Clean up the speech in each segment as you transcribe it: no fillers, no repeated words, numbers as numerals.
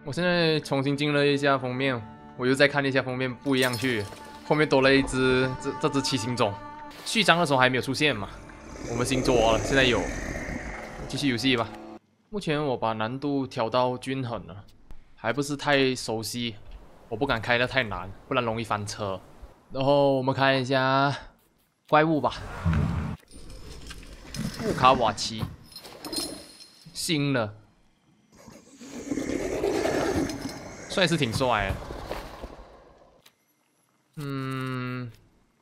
我现在重新进了一下封面，我又再看一下封面，不一样去。后面多了一只这只七星种，序章的时候还没有出现嘛。我们新做了，现在有。继续游戏吧。目前我把难度调到均衡了，还不是太熟悉，我不敢开得太难，不然容易翻车。然后我们看一下怪物吧。布卡瓦奇，新了，帅是挺帅的。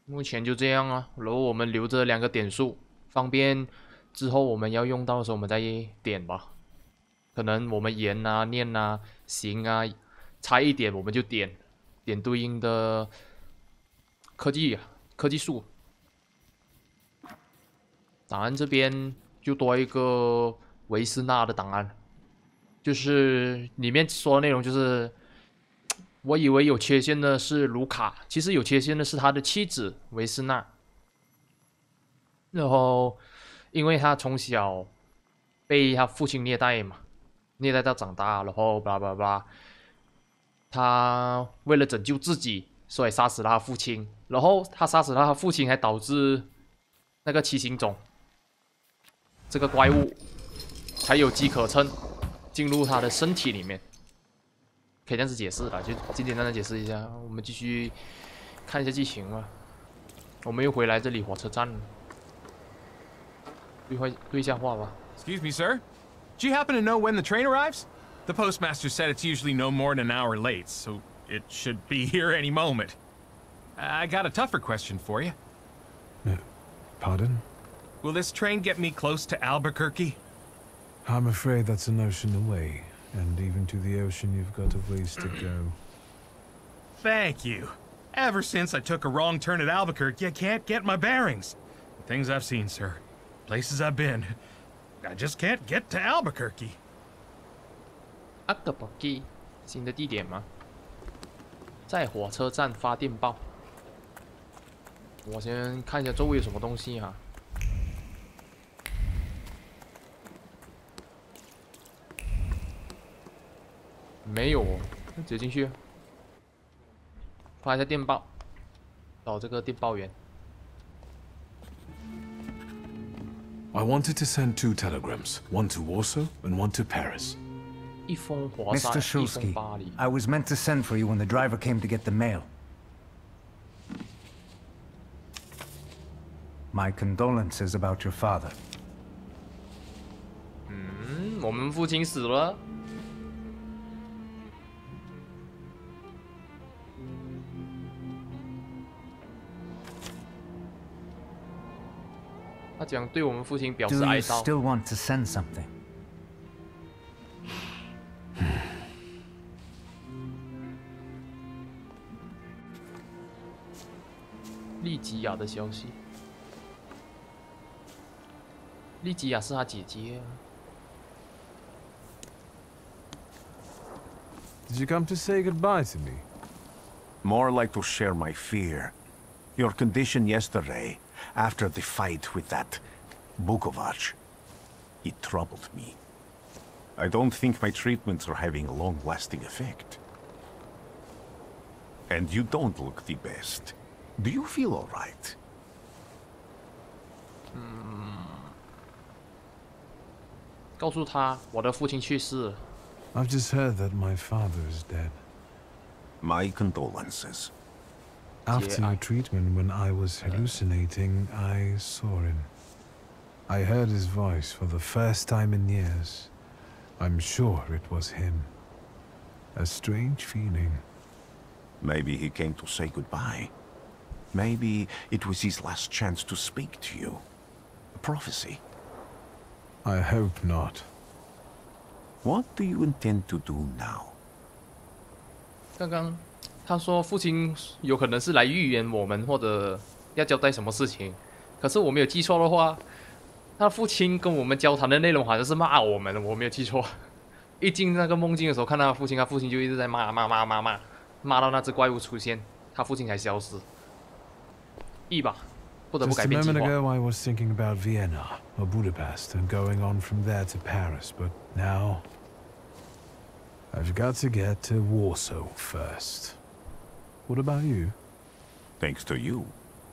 目前就这样啊。然后我们留着2个点数，方便之后我们要用到的时候我们再点吧。可能我们言啊、念啊、行啊，差一点我们就点对应的科技树。档案这边就多一个维斯纳的档案，就是里面说的内容就是，我以为有缺陷的是卢卡，其实有缺陷的是他的妻子维斯纳。然后，因为他从小被他父亲虐待嘛，虐待到长大，然后巴拉巴拉巴拉，他为了拯救自己，所以杀死了他父亲。然后他杀死了他父亲，还导致那个七星种这个怪物才有机可乘进入他的身体里面，可以这样子解释了，就简简单单解释一下。我们继续看一下剧情吧。我们又回来这里火车站了，对一下话吧。 Excuse me, sir. Do you happen to know when the train arrives? The postmaster said it's usually no more than an hour late, so it should be here any moment. I got a tougher question for you. Pardon? Will this train get me close to Albuquerque? I'm afraid that's an ocean away, and even to the ocean you've got a ways to go. Thank you. Ever since I took a wrong turn at Albuquerque, I can't get my bearings. The things I've seen, sir. Places I've been. I just can't get to Albuquerque. Albuquerque 新的地点吗？在火车站发电报。我先看一下周围有什么东西哈。没有哦，那直接进去。发一下电报，找这个电报员。 I wanted to send 2 telegrams, one to Warsaw and one to Paris. 一封华沙， Mr. 一封 Shulsky, 巴黎。 I was meant to send for you when the driver came to get the mail. My condolences about your father. 我们父亲死了。他讲对我们父亲表示 Do 哀 you 悼。 still want to send something? 利吉亚的消息。利吉亚是他姐姐啊。 Did you come to say goodbye to me? More like to share my fear. Your condition yesterday, after the fight with that Bukovac, it troubled me. I don't think my treatments are having a long-lasting effect. And you don't look the best. Do you feel all right? 告诉他我的父亲去世了。 I've just heard that my father is dead. My condolences. After your treatment, when I was hallucinating, I saw him. I heard his voice for the first time in years. I'm sure it was him. A strange feeling. Maybe he came to say goodbye. Maybe it was his last chance to speak to you. A prophecy. I hope not. What do you intend to do now? 刚刚他说父亲有可能是来预言我们，或者要交代什么事情。可是我没有记错的话，他父亲跟我们交谈的内容好像是骂我们，我没有记错。一进那个梦境的时候，看到他父亲就一直在骂到那只怪物出现，他父亲才消失。一吧，不得不 Just 改 a 变计 moment 划。 ago, I was thinking about Vienna or Budapest and going on from there to Paris, but now I've got to get to Warsaw first. What about you? Thanks to you,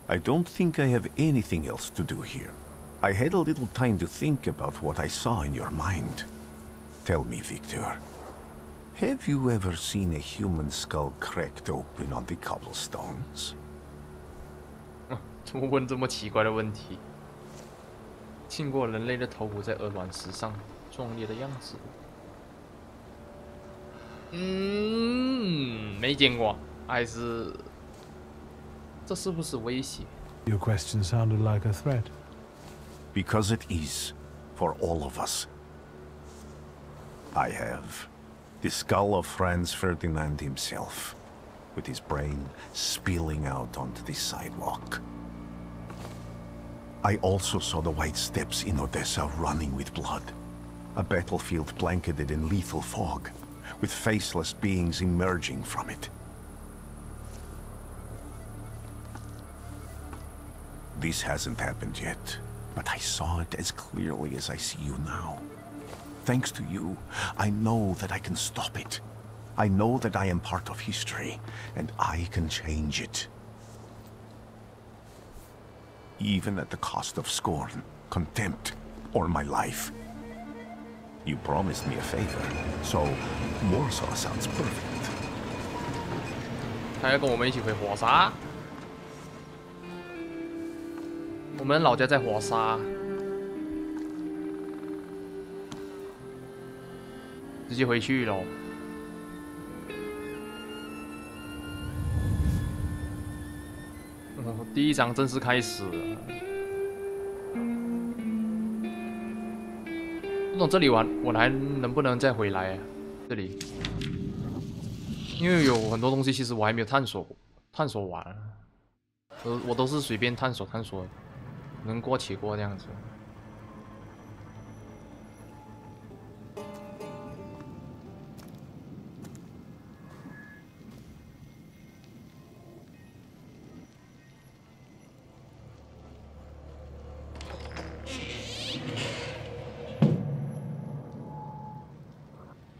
I don't think I have anything else to do here. I had a little time to think about what I saw in your mind. Tell me, Victor, have you ever seen a human skull cracked open on the cobblestones? 怎么问这么奇怪的问题？见过人类的头骨在鹅卵石上壮烈的样子？没见过，还是这是不是威胁 Your question sounded like a threat. Because it is, for all of us. I have the skull of Franz Ferdinand himself, with his brain spilling out onto the sidewalk. I also saw the white steps in Odessa running with blood. A battlefield blanketed in lethal fog, with faceless beings emerging from it. This hasn't happened yet, but I saw it as clearly as I see you now. Thanks to you, I know that I can stop it. I know that I am part of history, and I can change it. Even at the cost of scorn, contempt, or my life. You promised me a favor, so Warsaw sounds perfect. 他要跟我们一起回华沙。我们老家在华沙，直接回去咯。第一章正式开始了。不懂这里我还能不能再回来啊？这里，因为有很多东西其实我还没有探索完，我都是随便探索，能过且过这样子。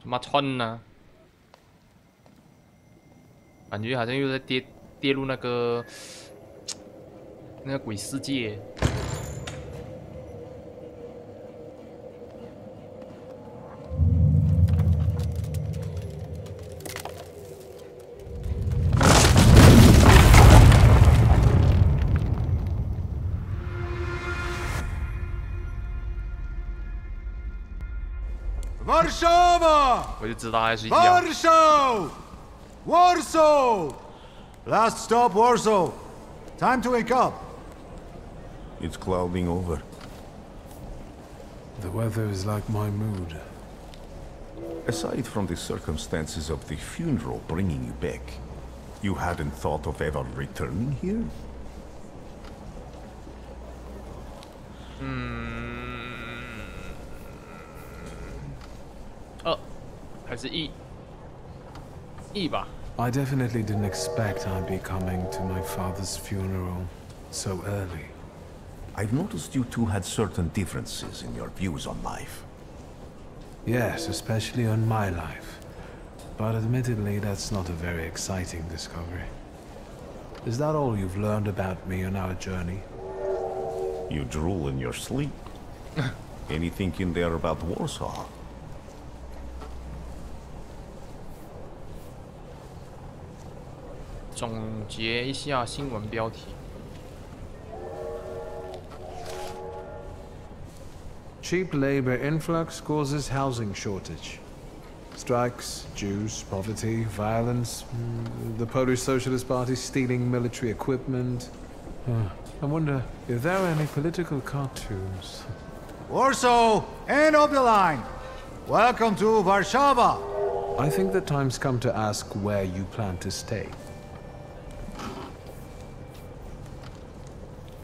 妈穿呢？感觉好像又在跌入那个鬼世界。Warszawa! 我就知道他在睡觉。Warsaw! Warsaw! Last stop, Warsaw. Time to wake up. It's clouding over. The weather is like my mood. Aside from the circumstances of the funeral bringing you back, you hadn't thought of ever returning here? 还是 E 吧。 I definitely didn't expect I'd be coming to my father's funeral so early. I've noticed you two had certain differences in your views on life. Yes, especially on my life. But admittedly, that's not a very exciting discovery. Is that all you've learned about me on our journey? You drool in your sleep. Anything in there about Warsaw? 总结一下新闻标题。 Cheap labor influx causes housing shortage. Strikes, Jews, poverty, violence, the Polish Socialist Party stealing military equipment. I wonder if there are any political cartoons. Warsaw, end of the line. Welcome to Warszawa. I think the time's come to ask where you plan to stay.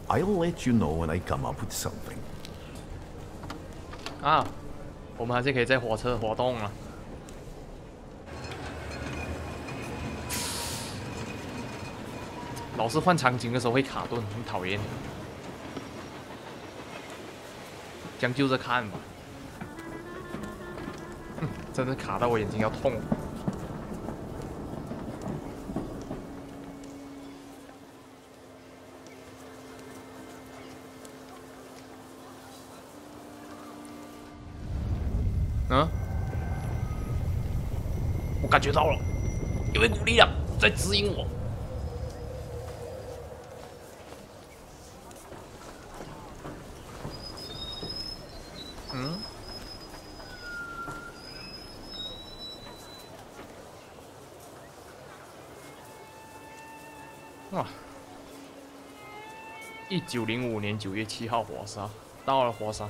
I'll let you know when I come up with something. 啊，我们还是可以在火车活动啊。老是换场景的时候会卡顿，很讨厌。将就着看吧。真的卡到我眼睛要痛了。我感觉到了，有一股力量在指引我。嗯？哇！1905年9月7号，火沙到了，火沙。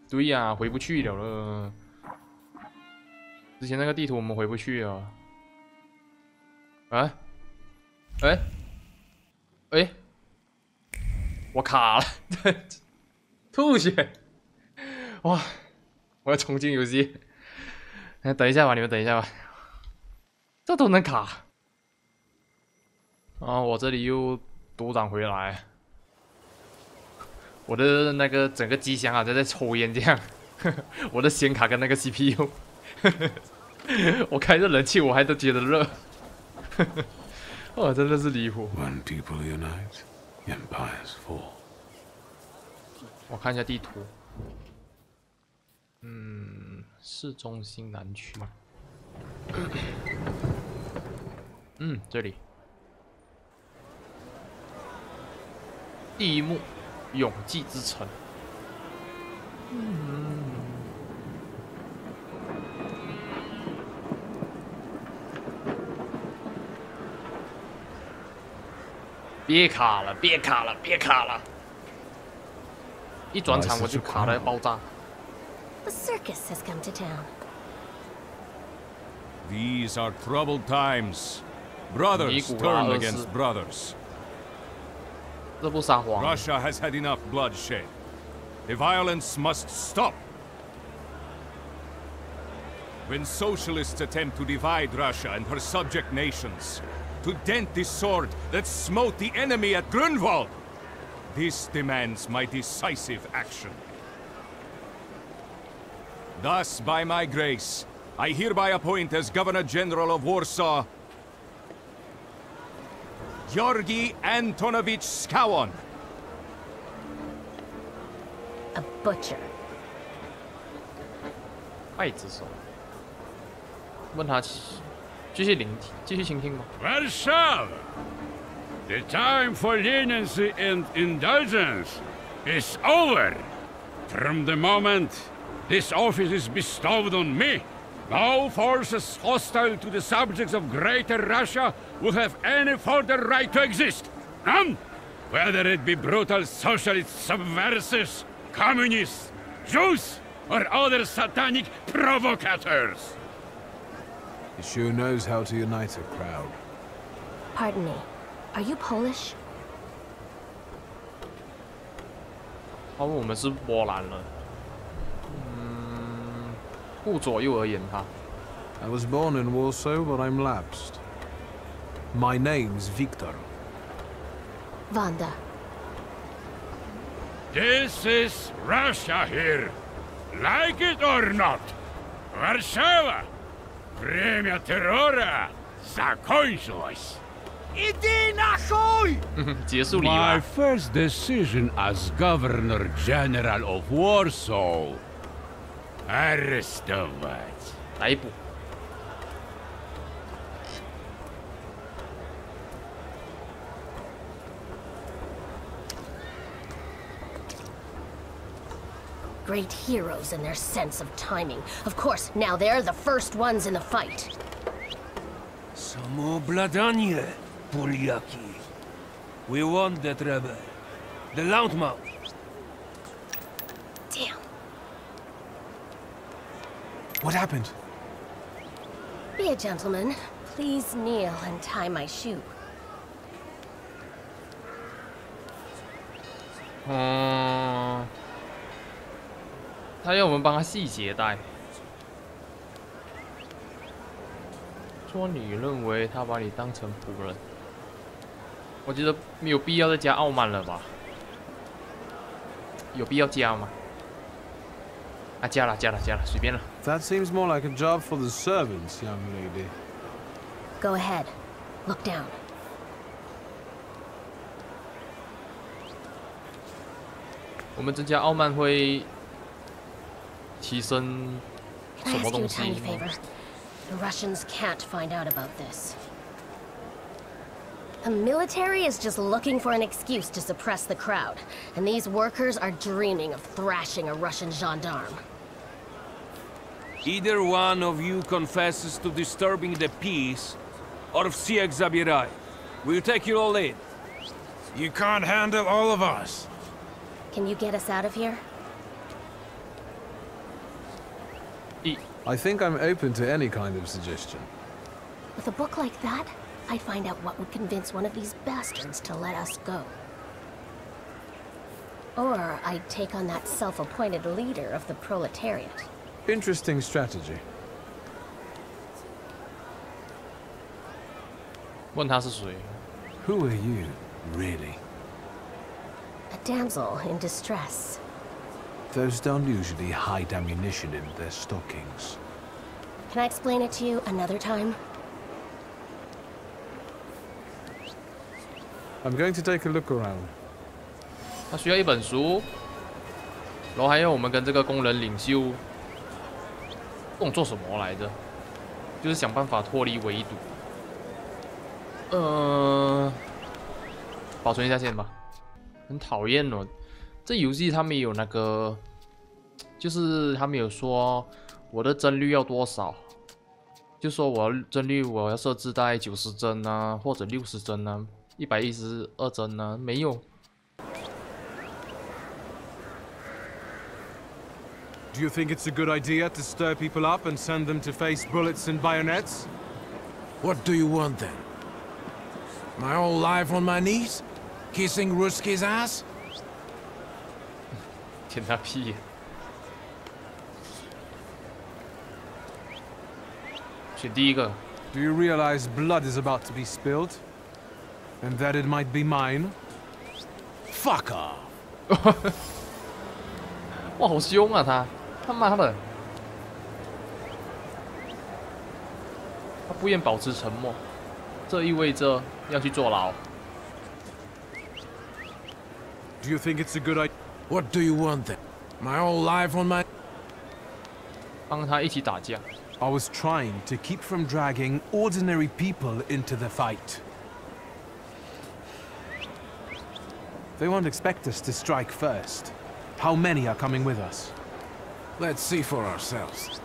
对呀、回不去了。之前那个地图我们回不去啊。啊？哎，我卡了，吐血！哇！我要重进游戏。等一下吧，你们等一下吧。这都能卡。啊！我这里又独挡回来。我的那个整个机箱啊，在抽烟这样。我的显卡跟那个 CPU， 我开着冷气我还都觉得热。哇，真的是离谱。When people unite, empires fall. 我看一下地图。市中心南区。这里。第一幕。永济之城。别卡了，别卡了，别卡了！一转场我就卡了，爆炸。The circus has come to town. These are troubled times. Brothers turn against brothers. 这不撒谎。Russia has had enough bloodshed. The violence must stop. When socialists attempt to divide Russia and her subject nations, to dent the sword that smote the enemy at Grunwald, this demands my decisive action. Thus, by my grace, I hereby appoint as Governor General of Warsaw Georgi Antonovich Skowon. A butcher. 刽子手。问他，继续倾听吧。Warsaw, the time for leniency and indulgence is over. From the moment this office is bestowed on me, no forces hostile to the subjects of Greater Russia will have any further right to exist. None! Whether it be brutal socialist subversives, communists, Jews, or other satanic provocators. He sure knows how to unite a crowd. Pardon me. Are you Polish? 他问我们是波兰人。顾左右而言他。I was born in Warsaw, but I'm lapsed. My name's Victor. Wanda. This is Russia here. Like it or not. Warszawa. Время террора закончилось. Иди нахуй! 结束礼 My 吧。 first decision as Governor General of Warsaw. Arrestovать. 逮捕。Great heroes in their sense of timing. Of course, now they're the first ones in the fight. Samoobladanie, Polyaki. We want that rebel. The Loudmouth. Damn. What happened? Be a gentleman. Please kneel and tie my shoe. 他要我们帮他系鞋带。说你认为他把你当成仆人，我觉得没有必要再加傲慢了吧？有必要加吗？啊，加了，随便了。That seems more like a job for the servants, young lady. Go ahead. Look down. 我们增加傲慢会提升什么东西？ The Russians can't find out about this. The military is just looking for an excuse to suppress the crowd, and these workers are dreaming of thrashing a Russian gendarme. Either one of you confesses to disturbing the peace, or всех забирай. We'll take you all in. You can't handle all of us. Can you get us out of here? I think I'm open to any kind of suggestion. With a book like that, I'd find out what would convince one of these bastards to let us go. Or I'd take on that self-appointed leader of the proletariat. Interesting strategy. 问他是谁 Who are you, really? A damsel in distress. Those don't usually hide ammunition in their stockings. Can I explain it to you another time? I'm going to take a look around. 他需要一本书，然后还有我们跟这个工人领袖共做什么来着？就是想办法脱离围堵。保存一下先吧。很讨厌哦，这游戏他们有那个，就是他们有说我的帧率要多少，就说我要帧率我要设置在90帧啊，或者60帧啊，112帧啊，没有。 Do you think it's a good idea to stir people up and send them to face bullets and bayonets? What do you want then? My whole life on my knees? Kissing Ruski's ass? 舔他屁！选第一个。 Do you realize blood is about to be spilled? And that it might be mine? Fuck off! 哇，好凶啊他！他妈的！他不愿保持沉默，这意味着要去坐牢。 Do you think it's a good idea? What do you want then? My whole life on my... 帮他一起打架。 I was trying to keep from dragging ordinary people into the fight. They won't expect us to strike first. How many are coming with us? Let's see for ourselves.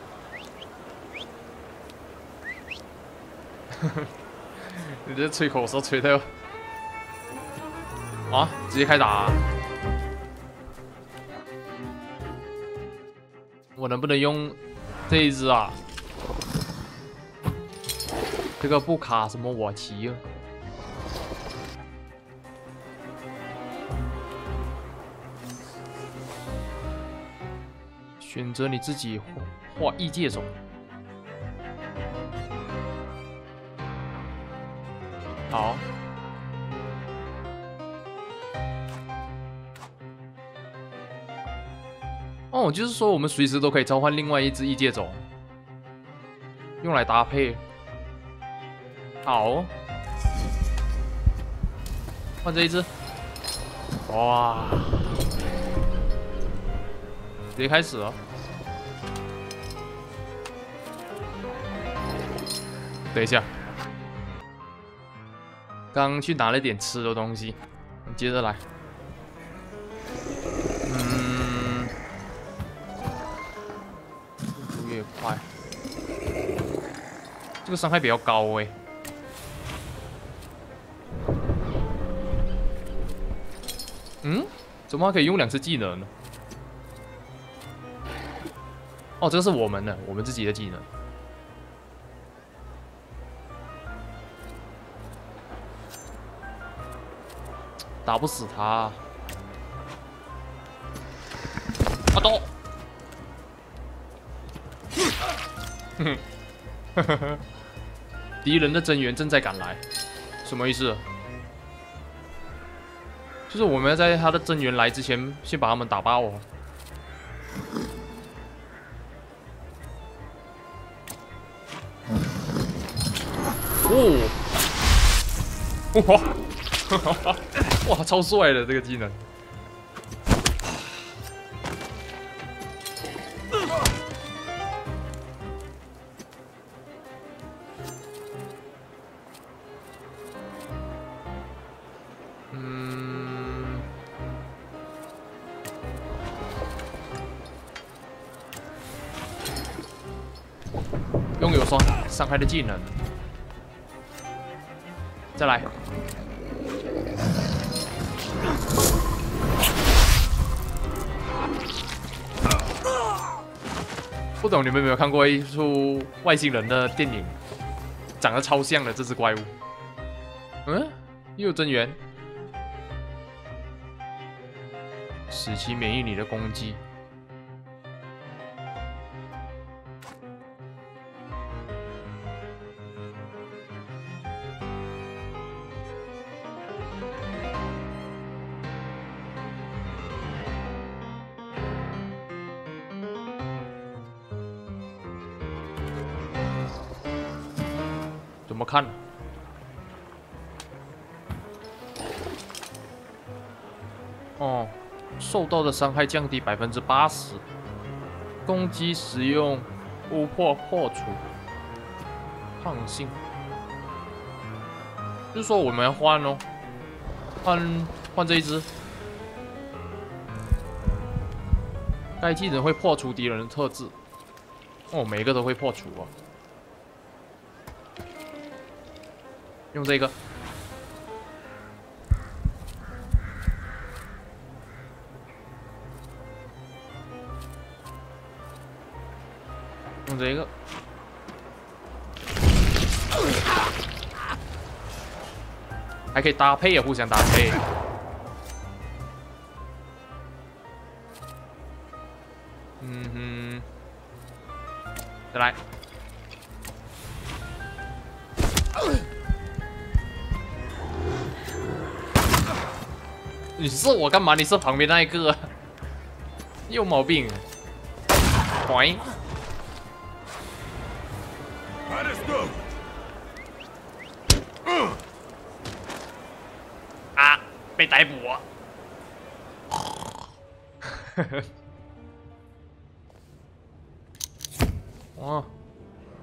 你这吹口哨吹的啊！直接开打、啊！我能不能用这一只啊？这个不卡什么我骑啊？选择你自己画异界种。好。哦，就是说我们随时都可以召唤另外一只异界种，用来搭配。好，换这一只。哇！直接开始了。等一下，刚去拿了点吃的东西，接着来。越快，这个伤害比较高哎。嗯，怎么还可以用2次技能呢？哦，这个是我们的，我们自己的技能。打不死他。阿刀。敌人的增援正在赶来，什么意思？就是我们要在他的增援来之前，先把他们打爆哦。哦，哇，哇，超帅的这个技能。拥有伤害的技能，再来。不懂你们有没有看过一出外星人的电影，长得超像的这只怪物。又有增援，使其免疫你的攻击。怎么看？哦，受到的伤害降低80%，攻击使用巫破破除，抗性。就是说我们要换哦，换这一只。该技能会破除敌人的特质。哦，每一个都会破除哦。用这个。用这个。还可以搭配啊，互相搭配。再来。你射我干嘛？你射旁边那一个，你有毛病。喂。啊！被逮捕了。哇！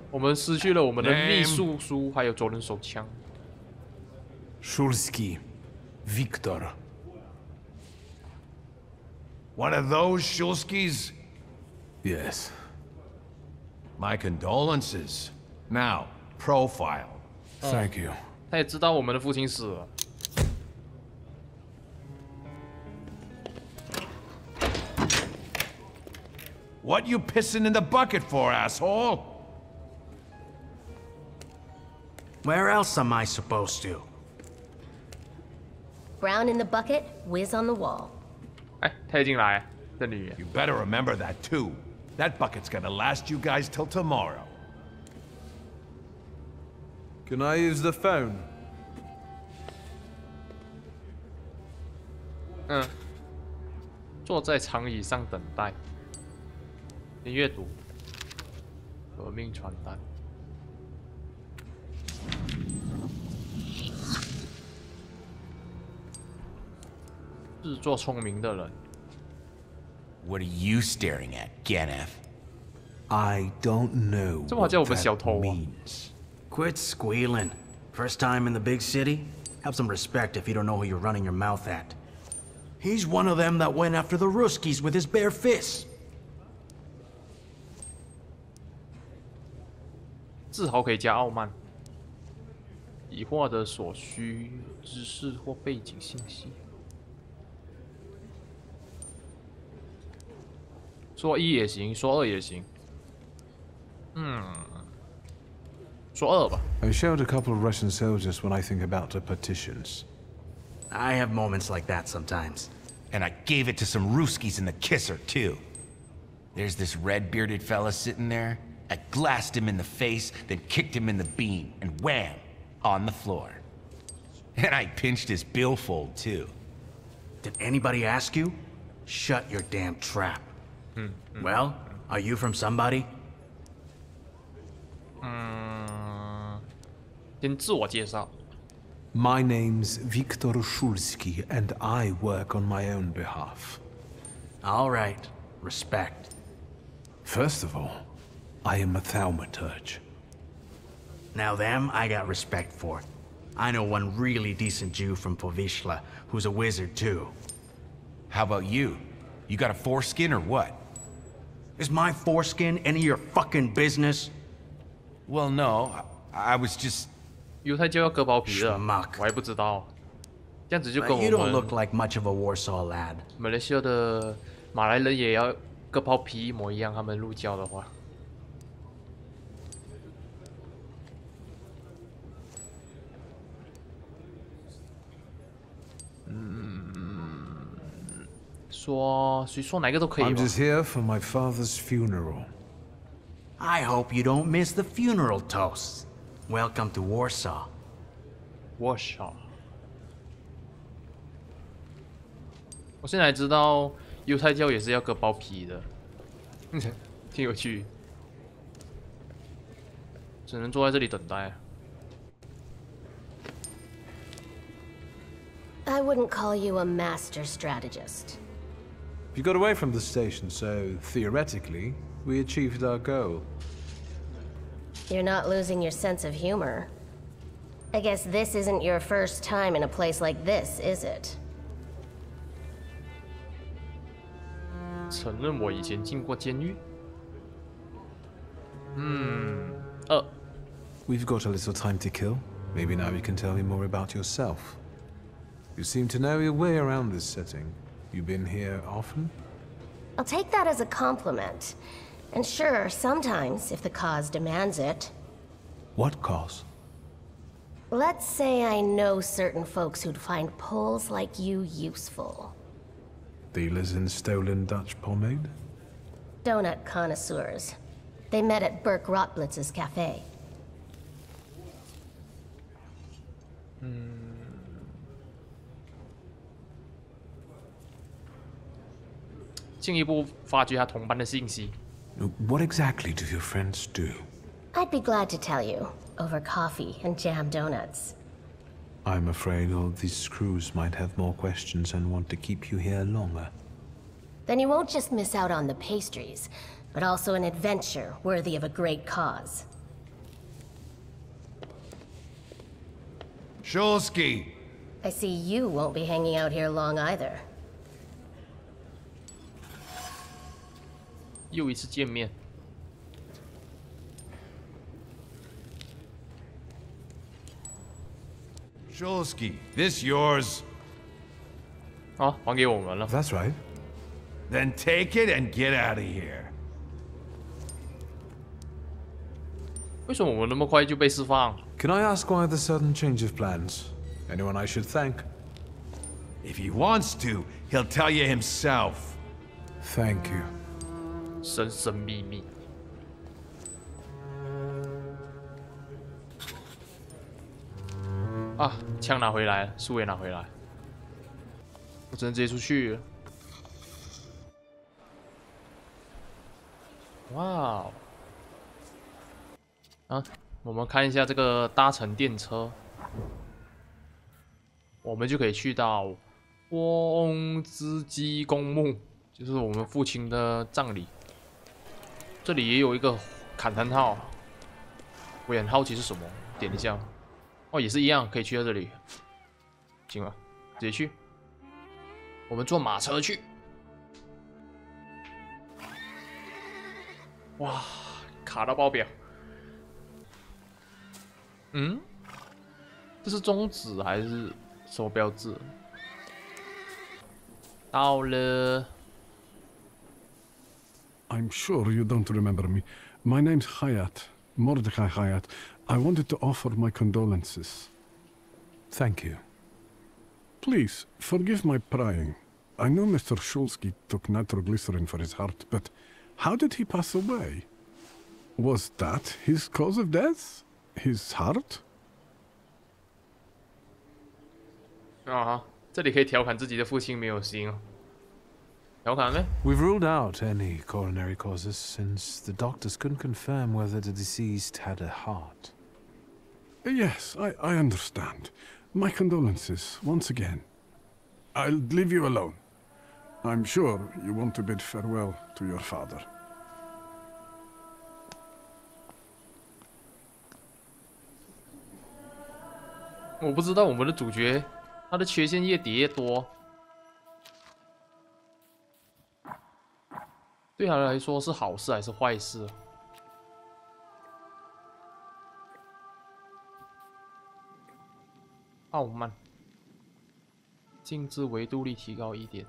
我们失去了我们的秘术书，还有左轮手枪。Shulsky, Victor. One of those Shulskys? Yes. My condolences. Now, profile. Thank you. 他也知道我们的父亲死了。What you pissing in the bucket for, asshole? Where else am I supposed to? Brown in the bucket, whiz on the wall. 哎，他也进来，这里。You better remember that too. That bucket's gonna last you guys till tomorrow. Can I use the phone? 坐在长椅上等待。先阅读。革命传单。自作聪明的人。What are you staring at, Ganef? I don't know 这么叫我们小偷啊。 Quit squealing. First time in the big city? Have some respect if you don't know who you're running your mouth at. He's one of them that went after the Ruskies with his bare fists. 自豪可以加傲慢。已获得所需知识或背景信息。说一也行，说二也行。说二吧。I showed a couple of Russian soldiers when I think about the partitions. I have moments like that sometimes. And I gave it to some Ruskies in the kisser, too. There's this red-bearded fella sitting there. I glassed him in the face, then kicked him in the bean, and wham! On the floor. And I pinched his billfold, too. Did anybody ask you? Shut your damn trap. Well, are you from somebody? 先自我介绍。 My name's Viktor Shulsky, and I work on my own behalf. All right. Respect. First of all, I am a thaumaturge. Now them, I got respect for. I know one really decent Jew from Povishla, who's a wizard too. How about you? You got a foreskin or what? Is my foreskin any of your fucking business? Well, no. I was just... 犹太教要割包皮的，我还不知道。这样子就跟我 You don't 们 look like much of a Warsaw lad. 马来西亚的马来人也要割包皮一模一样，他们入教的话。谁说哪个都可以吧。 I'm just here for my father's funeral. I hope you don't miss the funeral toasts. Welcome to Warsaw. Warsaw. 我现在知道犹太教也是要割包皮的，挺有趣。只能坐在这里等待。 I wouldn't call you a master strategist. You got away from the station, so theoretically, we achieved our goal. You're not losing your sense of humor. I guess this isn't your first time in a place like this, is it? 承认我以前进过监狱。We've got a little time to kill. Maybe now you can tell me more about yourself. You seem to know your way around this setting. You been here often? I'll take that as a compliment. And sure, sometimes, if the cause demands it. What cause? Let's say I know certain folks who'd find poles like you useful. Dealers in stolen Dutch pomade? Donut connoisseurs. They met at Burke Rotblitz's cafe. 进一步发掘他同伴的信息。 What exactly do your friends do? I'd be glad to tell you, over coffee and jam donuts. I'm afraid all these crews might have more questions and want to keep you here longer. Then you won't just miss out on the pastries, but also an adventure worthy of a great cause. Shulsky! I see you won't be hanging out here long either. 又一次见面。Shulsky, this yours? 好，还给我们了。 That's right. Then take it and get out of here. 为什么我们那么快就被释放？ Can I ask why the sudden change of plans? Anyone I should thank? If he wants to, he'll tell you himself. Thank you. 神神秘秘。啊，枪拿回来了，树也拿回来，我只能直接出去了。哇哦！啊，我们看一下这个搭乘电车，我们就可以去到波翁兹基公墓，就是我们父亲的葬礼。 这里也有一个砍藤号，我也很好奇是什么，点一下。哦，也是一样，可以去到这里。行了，直接去。我们坐马车去。哇，卡到爆表。嗯，这是中指还是什么标志？到了。 I'm sure you don't remember me. My name's Hayat, Mordecai Hayat. I wanted to offer my condolences. Thank you. Please, forgive my prying. I know Mr. Shulsky took nitroglycerin for his heart, but how did he pass away? Was that his cause of death? His heart? 啊，这里可以调侃自己的父亲没有心哦。 We've ruled out any coronary causes since the doctors couldn't confirm whether the deceased had a heart. Yes, I understand. My condolences, once again. I'll leave you alone. I'm sure you want to bid farewell to your father. 我不知道我们的主角他的缺陷越叠越多，对他来说是好事还是坏事？傲慢，静止维度力提高1点。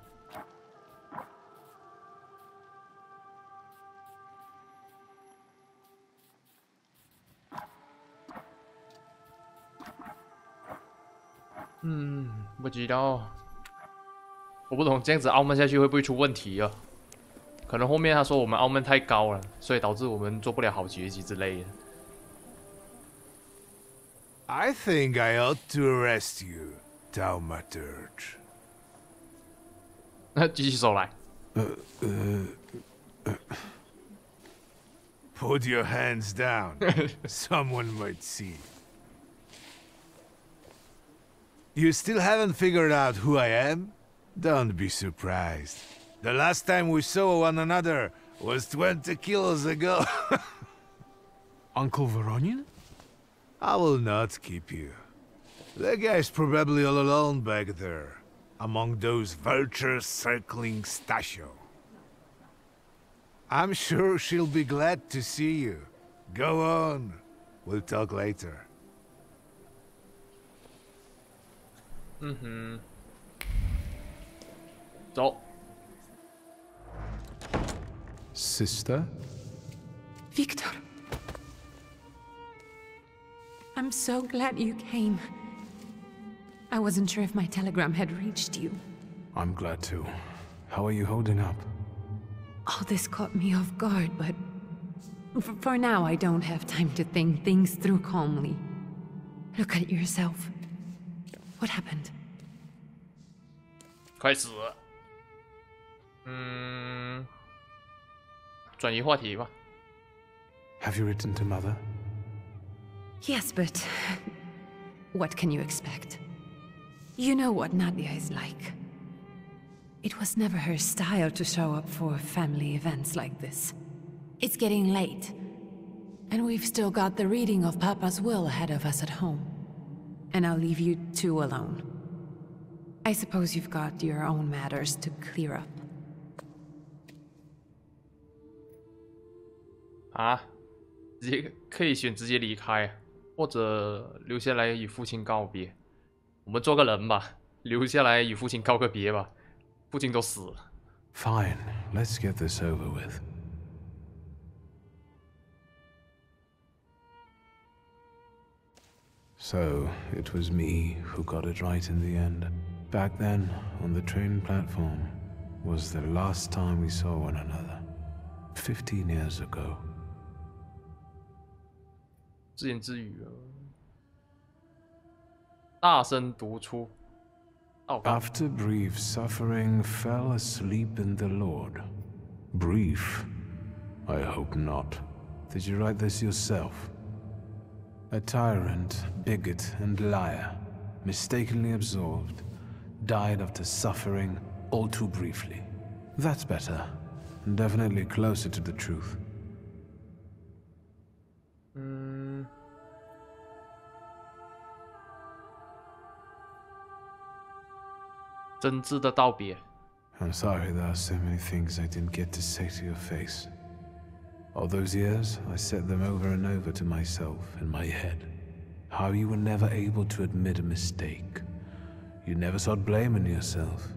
不知道，我不懂这样子傲慢下去会不会出问题啊？可能后面他说我们傲慢太高了，所以导致我们做不了好结局之类的。I think I ought to arrest you, Taumaturge. 那举起手来。Put your hands down. Someone might see. You still haven't figured out who I am? Don't be surprised. The last time we saw one another was 20 kilos ago. Uncle Veronian? I will not keep you. The guy's probably all alone back there, among those vultures circling Stasio. I'm sure she'll be glad to see you. Go on. We'll talk later.走。 Sister? Victor. I'm so glad you came. I wasn't sure if my telegram had reached you. I'm glad too. How are you holding up? All this caught me off guard, but for now I don't have time to think things through calmly. Look at yourself. What happened? 开始。转移话题吧。Have you written to Mother? Yes, but what can you expect? You know what Nadia is like. It was never her style to show up for family events like this. It's getting late, and we've still got the reading of Papa's will ahead of us at home. And I'll leave you two alone. I suppose you've got your own matters to clear up. 啊，直接可以选直接离开，或者留下来与父亲告别。我们做个人吧，留下来与父亲告个别吧。父亲都死了。Fine, let's get this over with. So, it was me who got it right in the end. Back then, on the train platform, was the last time we saw one another. 15 years ago. 自言自语大声读出。After brief suffering, fell asleep in the Lord. Brief? I hope not. Did you write this yourself? A tyrant, bigot, and liar, mistakenly absolved, died after suffering all too briefly. That's better, and definitely closer to the truth. 真挚的道别。I'm sorry there are so many things I didn't get to say to your face. All those years, I said them over and over to myself in my head. How you were never able to admit a mistake. You never sought blame in yourself.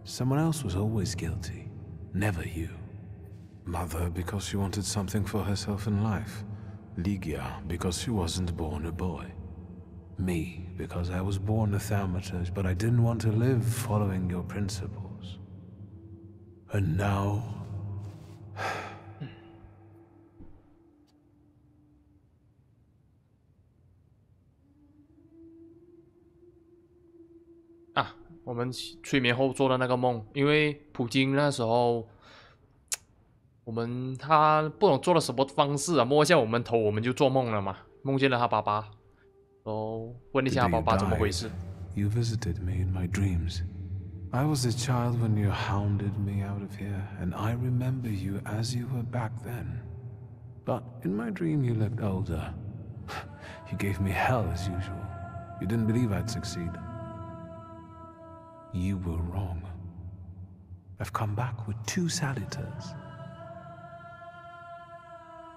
Someone else was always guilty, never you. Mother because she wanted something for herself in life. Ligia because she wasn't born a boy. Me because I was born a thaumaturge, but I didn't want to live following your principles. And now...啊，我们催眠后做的那个梦，因为普京那时候，他不懂做了什么方式啊，摸一下我们头，我们就做梦了嘛，梦见了他爸爸，问一下他爸爸怎么回事。You visited me in my dreams. I was a child when you hounded me out of here, and I remember you as you were back then. But in my dream you looked older. You gave me hell as usual. You didn't believe I'd succeed. You were wrong. I've come back with 2 saluters.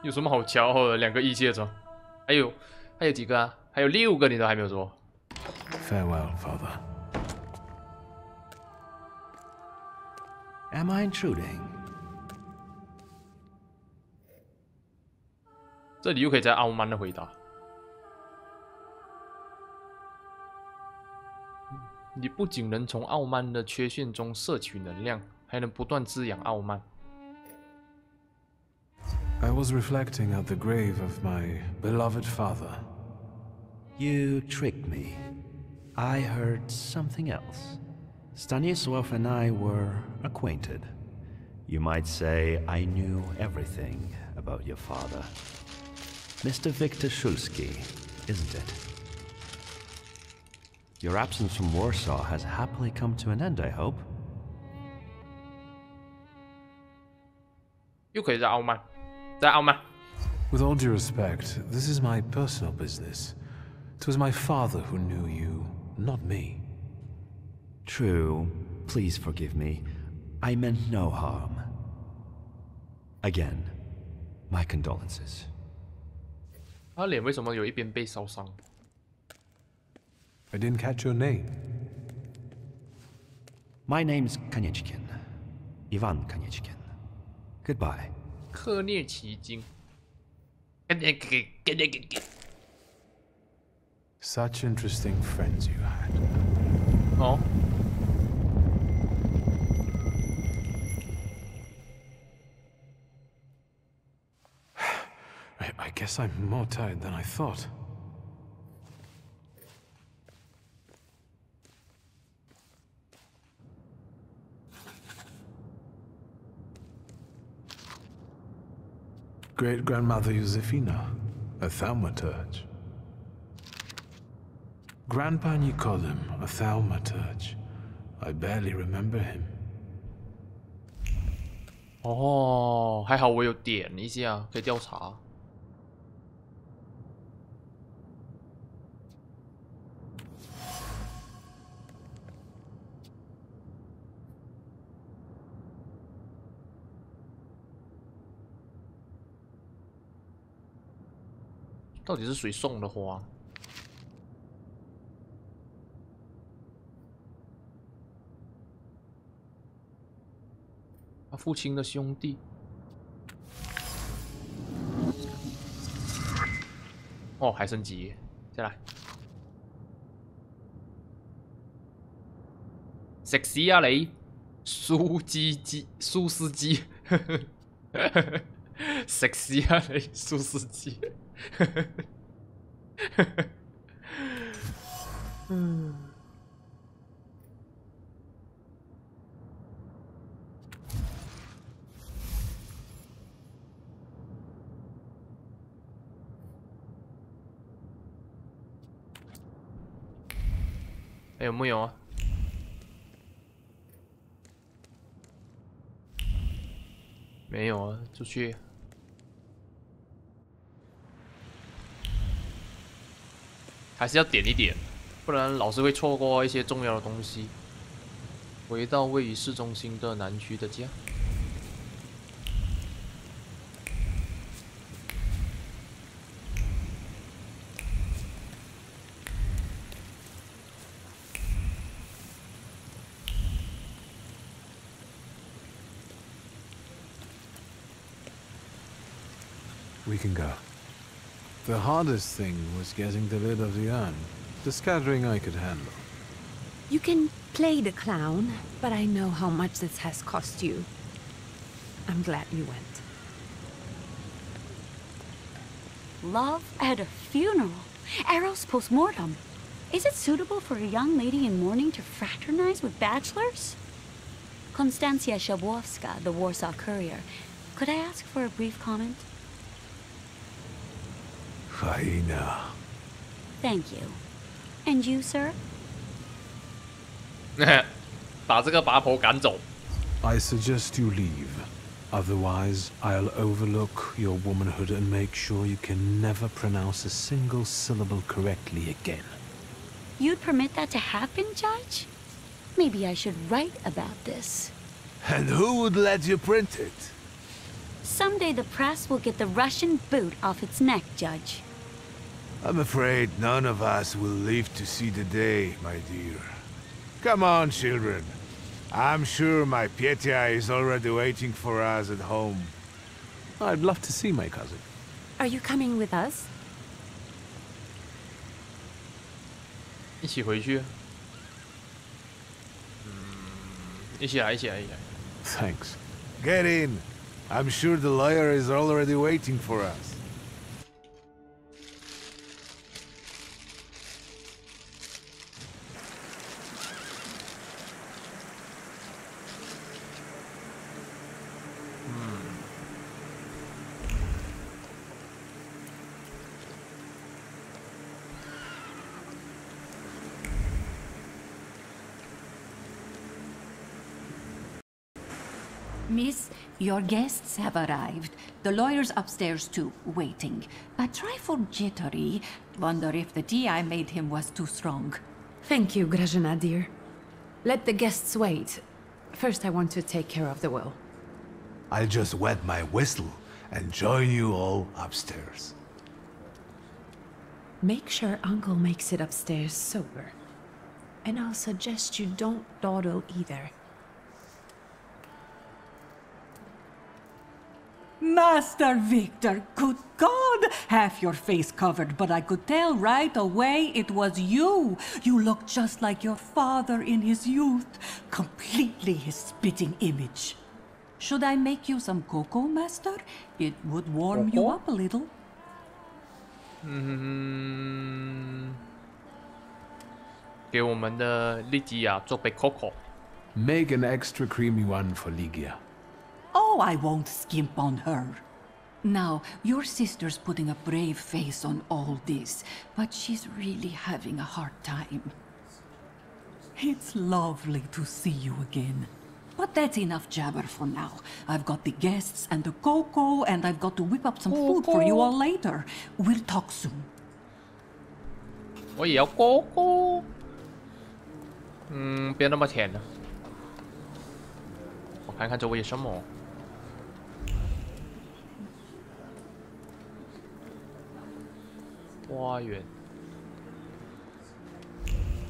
有什么好骄傲的？2个异界者，还有几个啊？还有6个你都还没有说。Farewell, father. Am I intruding? 这里又可以再傲慢的回答。你不仅能从傲慢的缺陷中摄取能量，还能不断滋养傲慢。I was reflecting at the grave of my beloved father. You tricked me. I heard something else. Stanisław and I were acquainted. You might say I knew everything about your father. Mr. Victor Szulski, isn't it? Your absence from Warsaw has happily come to an end, I hope. 又可以再傲慢，再傲慢。With all due respect, this is my personal business. It was my father who knew you, not me. True. Please forgive me. I meant no harm. Again, my condolences. 他脸为什么有一边被烧伤？ I didn't catch your name. My name's Kaniechkin. Ivan Kaniechkin. Goodbye. 克涅奇金。Such interesting friends you had. 哦。I guess I'm more tired than I thought. Great-grandmother Josefina, a thaumaturge. Grandpa Nikodem, a thaumaturge. I barely remember him. 哦，还好我有点一下，可以调查。到底是谁送的花？他父亲的兄弟。哦，还升级，再来。食屎啊你！蘇司機，食屎啊你！蘇司機。嗯。还有没有啊？没有啊，出去。还是要点一点，不然老是会错过一些重要的东西。回到位于市中心的南区的家。We can go. The hardest thing was getting the lid of the urn. The scattering I could handle. You can play the clown, but I know how much this has cost you. I'm glad you went. Love at a funeral. Arrow's post-mortem. Is it suitable for a young lady in mourning to fraternize with bachelors? Konstancja Szabłowska, the Warsaw Courier. Could I ask for a brief comment? Hyena. Thank you. And you, sir? 把这个八婆赶走。I suggest you leave. Otherwise, I'll overlook your womanhood and make sure you can never pronounce a single syllable correctly again. You'd permit that to happen, Judge? Maybe I should write about this. And who would let you print it? Someday the press will get the Russian boot off its neck, Judge. I'm afraid none of us will live to see the day, my dear. Come on, children. I'm sure my Petya is already waiting for us at home. I'd love to see my cousin. Are you coming with us? 一起回去。一起来。 Thanks. Get in. I'm sure the lawyer is already waiting for us. Miss, your guests have arrived. The lawyer's upstairs too, waiting. A trifle jittery. Wonder if the tea I made him was too strong. Thank you, Grażyna, dear. Let the guests wait. First, I want to take care of the will. I'll just wet my whistle and join you all upstairs. Make sure Uncle makes it upstairs sober. And I'll suggest you don't dawdle either. Master Victor, good God! Half your face covered, but I could tell right away it was you. You look just like your father in his youth. Completely his spitting image. Should I make you some cocoa, Master? It would warm you up a little. 给我们的莉迪亚做杯 cocoa。 Make an extra creamy one for Ligia. Oh, I won't skimp on her. Now, your sister's putting a brave face on all this, but she's really having a hard time. It's lovely to see you again. But that's enough jabber for now. I've got the guests and the cocoa, and I've got to whip up some food for you all later. We'll talk soon. 我也要 cocoa。别那么甜了。我看看周围有什么。花园。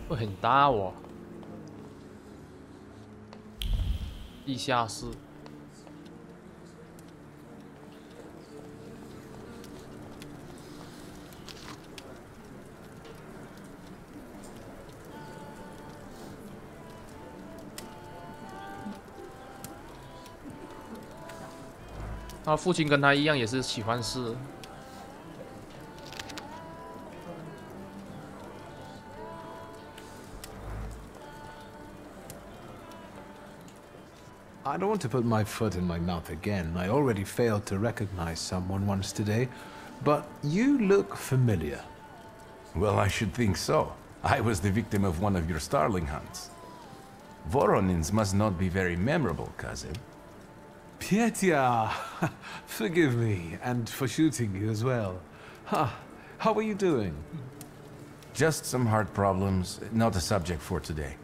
会很大哦。地下室。他父亲跟他一样，也是喜欢诗。 I don't want to put my foot in my mouth again. I already failed to recognize someone once today, but you look familiar. Well, I should think so. I was the victim of one of your starling hunts. Voronins must not be very memorable, cousin. Petya! Forgive me, and for shooting you as well. How are you doing? Just some heart problems, not a subject for today.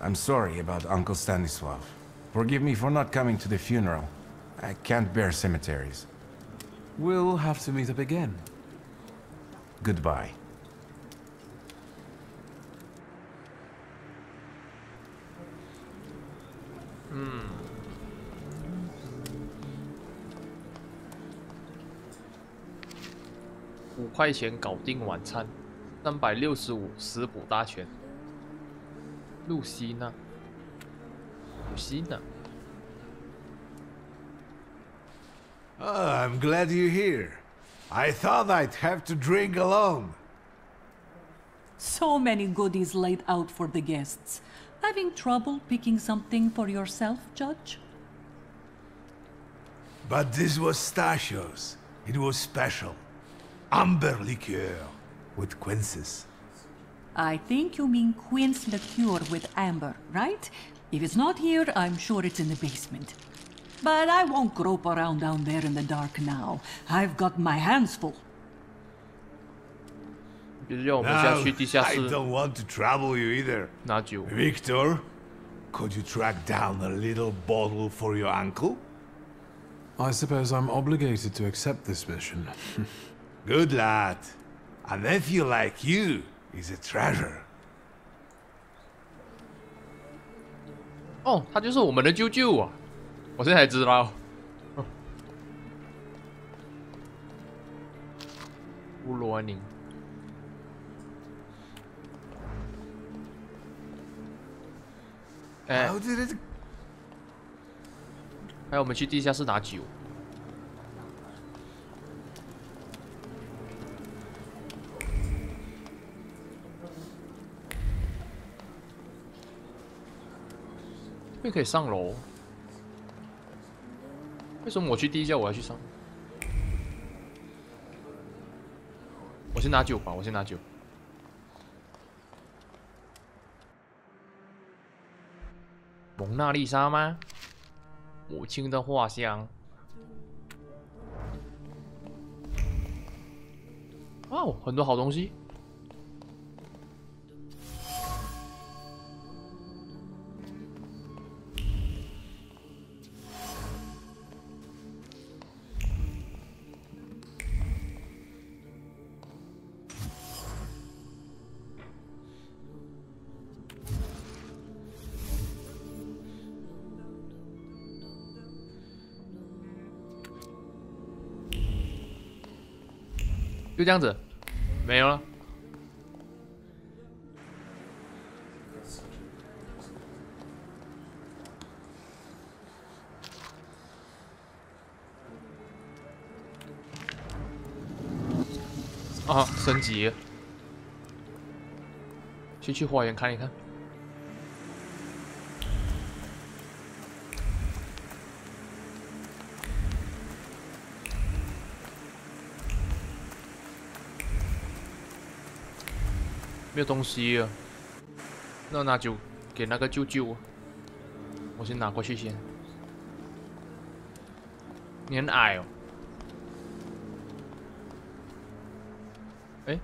I'm sorry about Uncle Stanislav. Forgive me for not coming to the funeral. I can't bear cemeteries. We'll have to meet up again. Goodbye.5块钱搞定晚餐，365食补大全。露西娜。 I'm glad you're here. I thought I'd have to drink alone. So many goodies laid out for the guests. Having trouble picking something for yourself, Judge? But this was Stashio's. It was special. Amber liqueur with quinces. I think you mean quince liqueur with amber, right? If it's not here, I'm sure it's in the basement. But I won't grope around down there in the dark now. I've got my hands full. 就是让我们下去地下室 I don't want to trouble you either. 拿酒。 Victor, could you track down a little bottle for your uncle? I suppose I'm obligated to accept this mission. Good lad. A nephew like you is a treasure. 哦，他就是我们的舅舅啊！我现在才知道。布罗宁。哎，还有我们去地下室拿酒。这可以上楼？为什么我去地下我要去上？我先拿酒吧，我先拿酒。蒙娜丽莎吗？母亲的画像。哦，很多好东西。就这样子，没有了。啊，升级！先去花园看一看。没有东西啊，那拿酒给那个舅舅，我先拿过去先。你很矮哦。哎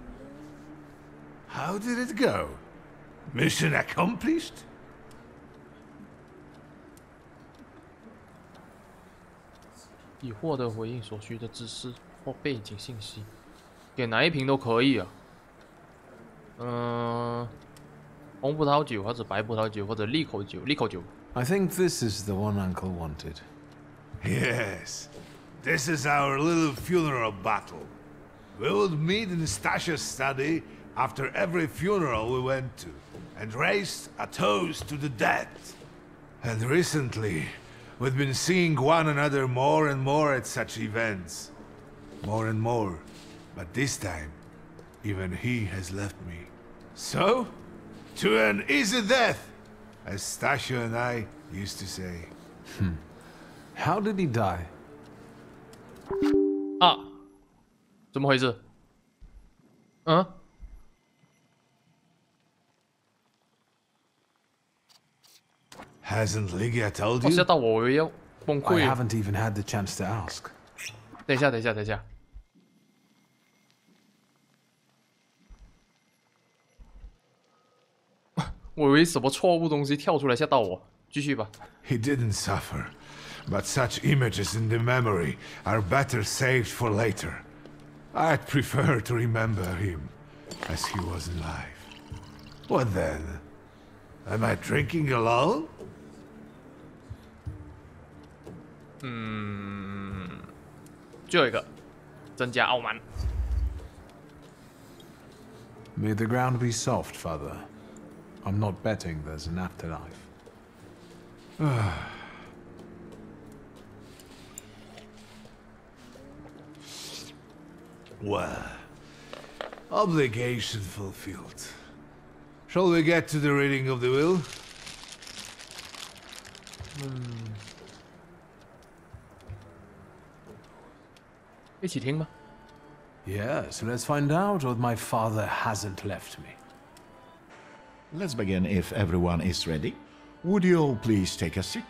How did it go? Mission accomplished? 已获得回应所需的知识或背景信息，给哪一瓶都可以啊。红葡萄酒或者白葡萄酒或者利口酒，利口酒。I think this is the one Uncle wanted. Yes. This is our little funeral battle. We would meet in Stasha's study after every funeral we went to, and raise a toast to the dead. And recently, we've been seeing one another more and more at such events. More and more. But this time, even he has left me. So, to an easy death, as Stasha and I used to say. How did he die? 啊，怎么回事？嗯？ Hasn't Lygia told you? 吓到我，我要崩溃。 I haven't even had the chance to ask. 等一下，等一下，等一下。我以为什么错误东西跳出来吓到我，继续吧。 He didn't suffer, but such images in the memory are better saved for later. I'd prefer to remember him as he was alive. What then? Am I drinking alone? 最后一个，增加傲慢。 May the ground be soft, Father. I'm not betting there's an afterlife. Well, obligation fulfilled. Shall we get to the reading of the will? 一起听吗？ Yes, let's find out what my father hasn't left me. Let's begin if everyone is ready. Would you all please take a seat?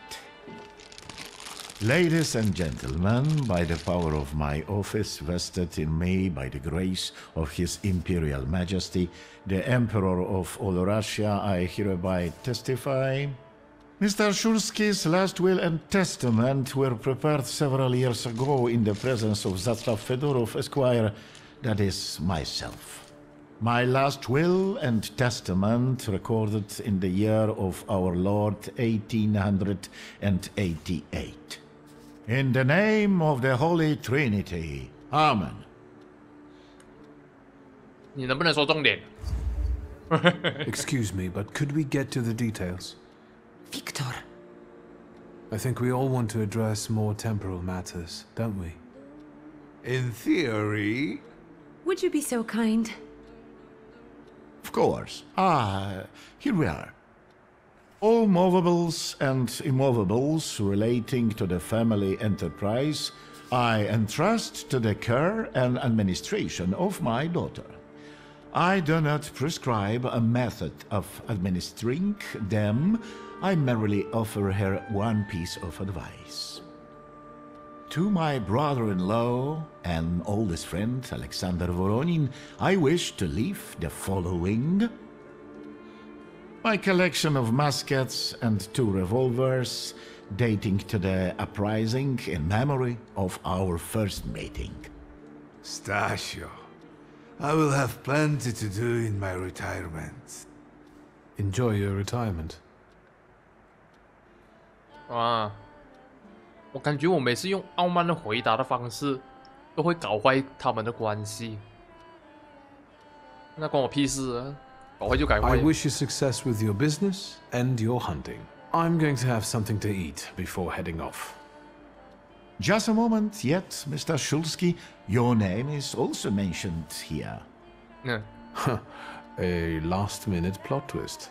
Ladies and gentlemen, by the power of my office vested in me by the grace of His Imperial Majesty, the Emperor of all Russia, I hereby testify. Mr. Shulsky's last will and testament were prepared several years ago in the presence of Zaslav Fedorov, Esquire, that is, myself. My last will and testament recorded in the year of our Lord 1888. In the name of the Holy Trinity. Amen. 你能不能说重点？ Excuse me, but could we get to the details? Victor. I think we all want to address more temporal matters, don't we? In theory... Would you be so kind? Of course. Here we are. All movables and immovables relating to the family enterprise I entrust to the care and administration of my daughter. I do not prescribe a method of administering them. I merely offer her one piece of advice. To my brother-in-law and oldest friend, Alexander Voronin, I wish to leave the following. My collection of muskets and 2 revolvers, dating to the uprising in memory of our first meeting. Stasio, I will have plenty to do in my retirement. Enjoy your retirement. 啊，我感觉我每次用傲慢的回答的方式，都会搞坏他们的关系。那关我屁事啊！搞坏就改坏。I wish you success with your business and your hunting. I'm going to have something to eat before heading off. Just a moment yet, Mr. Shulsky. Your name is also mentioned here. A last-minute plot twist.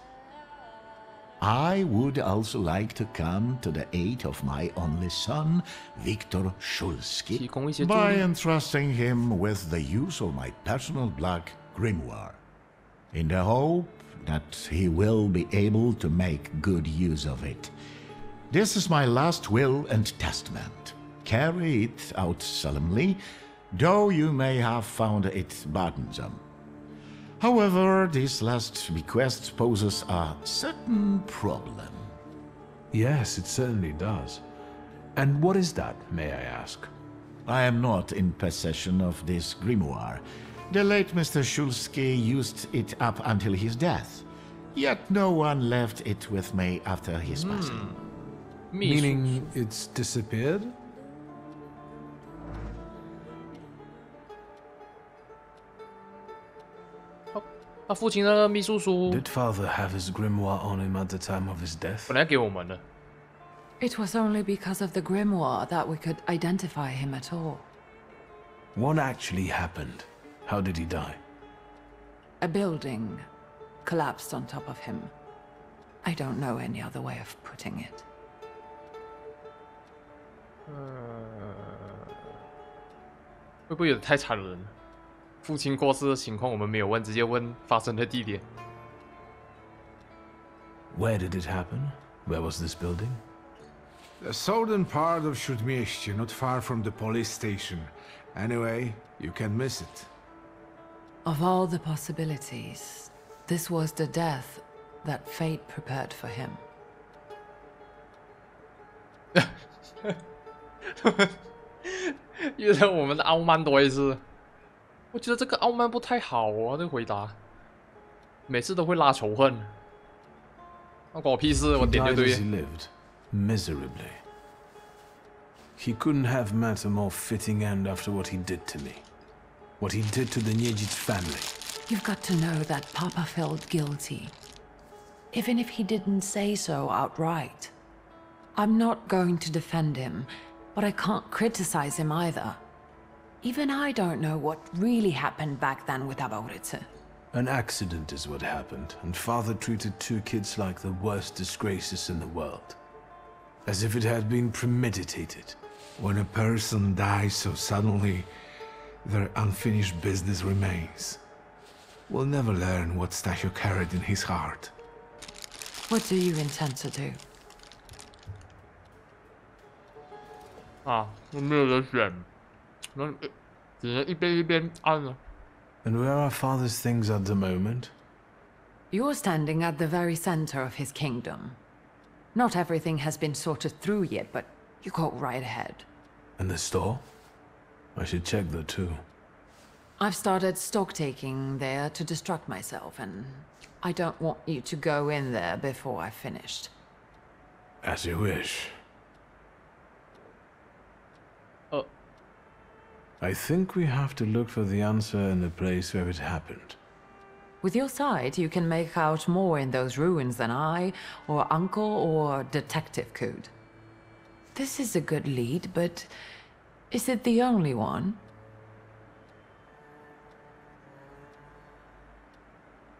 I would also like to come to the aid of my only son, Viktor Shulsky, by entrusting him with the use of my personal black grimoire, in the hope that he will be able to make good use of it. This is my last will and testament. Carry it out solemnly, though you may have found it burdensome. However, this last bequest poses a certain problem. Yes, it certainly does. And what is that, may I ask? I am not in possession of this grimoire. The late Mr. Shulsky used it up until his death, yet no one left it with me after his passing. Meaning it's disappeared? Did father have his grimoire on him at the time of his death? It was only because of the grimoire that we could identify him at all. What actually happened? How did he die? A building collapsed on top of him. I don't know any other way of putting it. 会不会有点太残忍了？父亲过世的情况我们没有问，直接问发生的地点。Where did it happen? Where was this building? The southern part of Shudmieście, not far from the police station. Anyway, you can miss it. Of all the possibilities, this was the death that fate prepared for him. 原来我们的傲慢多一次。我觉得这个傲慢不太好哦，这个回答，每次都会拉仇恨。那关我屁事，我点就对。He lived miserably. He couldn't have met a more fitting end after what he did to me. What he did to the Niedzit family. You've got to know that Papa felt guilty, even if he didn't say so outright. I'm not going to defend him, but I can't criticize him either. Even I don't know what really happened back then with Aborice. An accident is what happened, and father treated 2 kids like the worst disgraces in the world. As if it had been premeditated. When a person dies so suddenly, their unfinished business remains. We'll never learn what Stasio carried in his heart. What do you intend to do? 啊，我没有得选，那只能一边按了。And where are father's things at the moment? You're standing at the very center of his kingdom. Not everything has been sorted through yet, but you go right ahead. And the store? I should check there too. I've started stock taking there to distract myself, and I don't want you to go in there before I've finished. As you wish. I think we have to look for the answer in the place where it happened. With your sight, you can make out more in those ruins than I, or Uncle, or Detective could. This is a good lead, but is it the only one?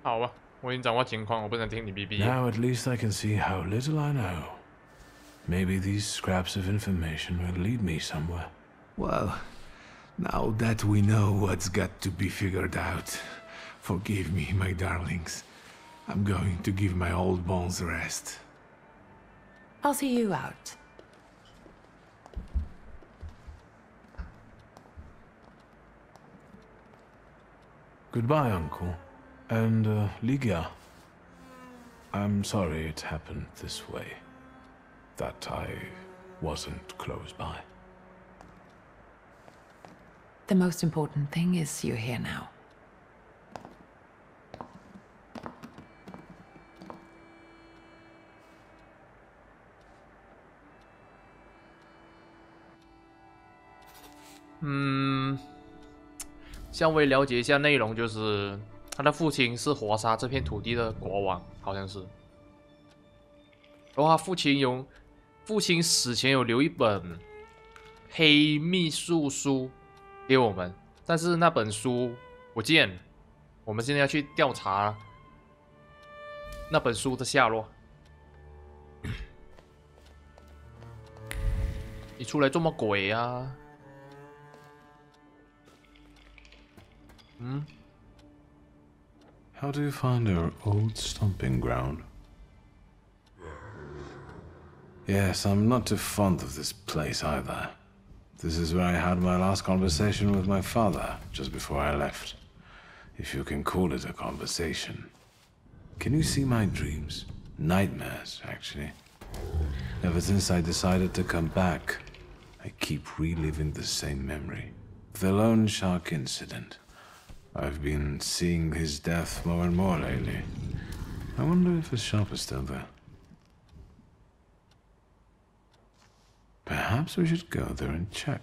好啊，我已经掌握情况，我不能听你逼逼。 Now at least I can see how little I know. Maybe these scraps of information will lead me somewhere. Well, now that we know what's got to be figured out, forgive me, my darlings. I'm going to give my old bones a rest. I'll see you out. Goodbye, Uncle. And, Ligia. I'm sorry it happened this way. That I wasn't close by. The most important thing is you're here now. Hmm. 稍微了解一下内容，就是他的父亲是活杀这片土地的国王，好像是。然后他父亲死前有留一本黑秘术书给我们，但是那本书不见了，我们现在要去调查那本书的下落。你出来做么鬼啊？ How do you find our old stomping ground? Yes, I'm not too fond of this place either. This is where I had my last conversation with my father, just before I left. If you can call it a conversation. Can you see my dreams? Nightmares, actually. Ever since I decided to come back, I keep reliving the same memory. The lone shark incident. I've been seeing his death more and more lately. I wonder if his shop is still there. Perhaps we should go there and check.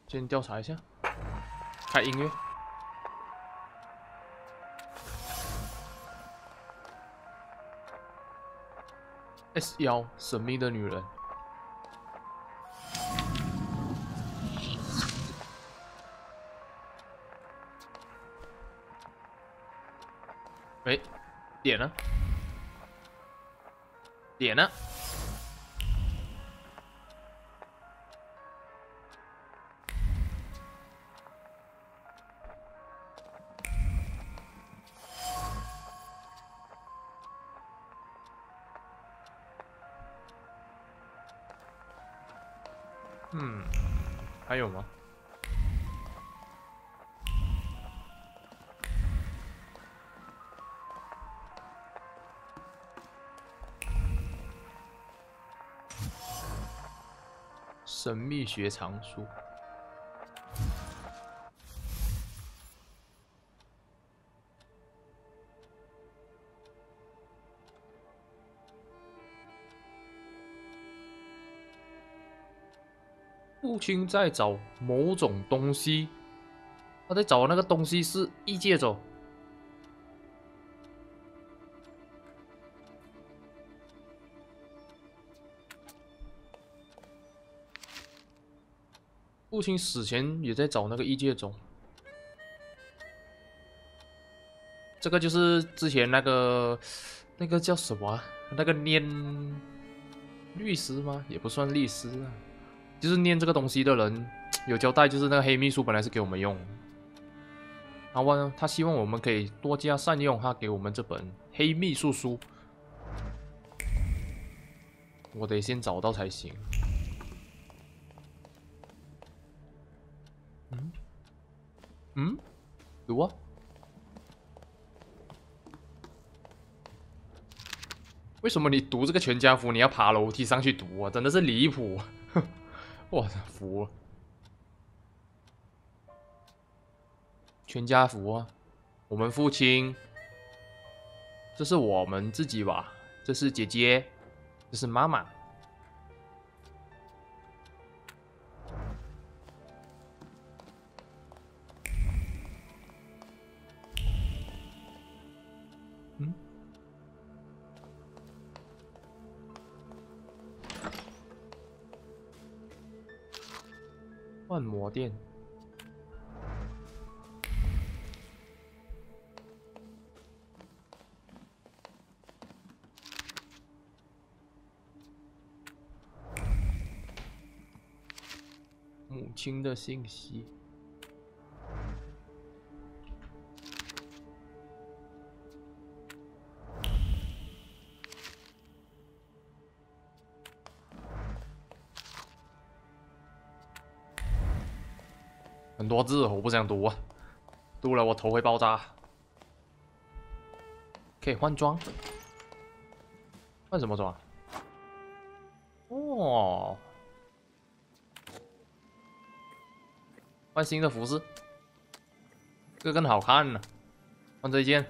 先调查一下，开音乐。S1神秘的女人。 哎，点呢？点呢？还有吗？ 神秘学藏书。父亲在找某种东西，他在找那个东西是异界种。 父亲死前也在找那个异界种，这个就是之前那个叫什么、啊？那个念律师吗？也不算律师啊，就是念这个东西的人有交代，就是那个黑秘书本来是给我们用，他希望我们可以多加善用他给我们这本黑秘术书。我得先找到才行。读啊！为什么你读这个全家福，你要爬楼梯上去读啊？真的是离谱！我服了。全家福啊，我们父亲，这是我们自己吧？这是姐姐，这是妈妈。万魔殿。母亲的信息。很多字我不想读啊，读了我头会爆炸。可以换装，换什么装？哦，换新的服饰，这个更好看呢。换这一件，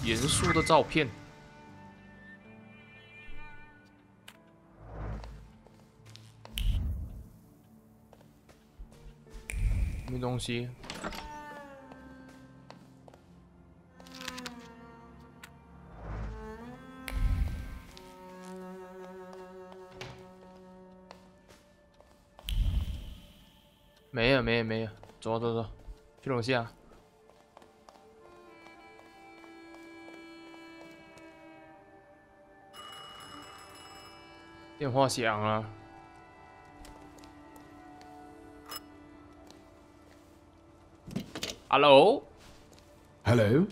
严肃的照片。没东西。没有，走，去楼下。电话响了。Hello? Hello?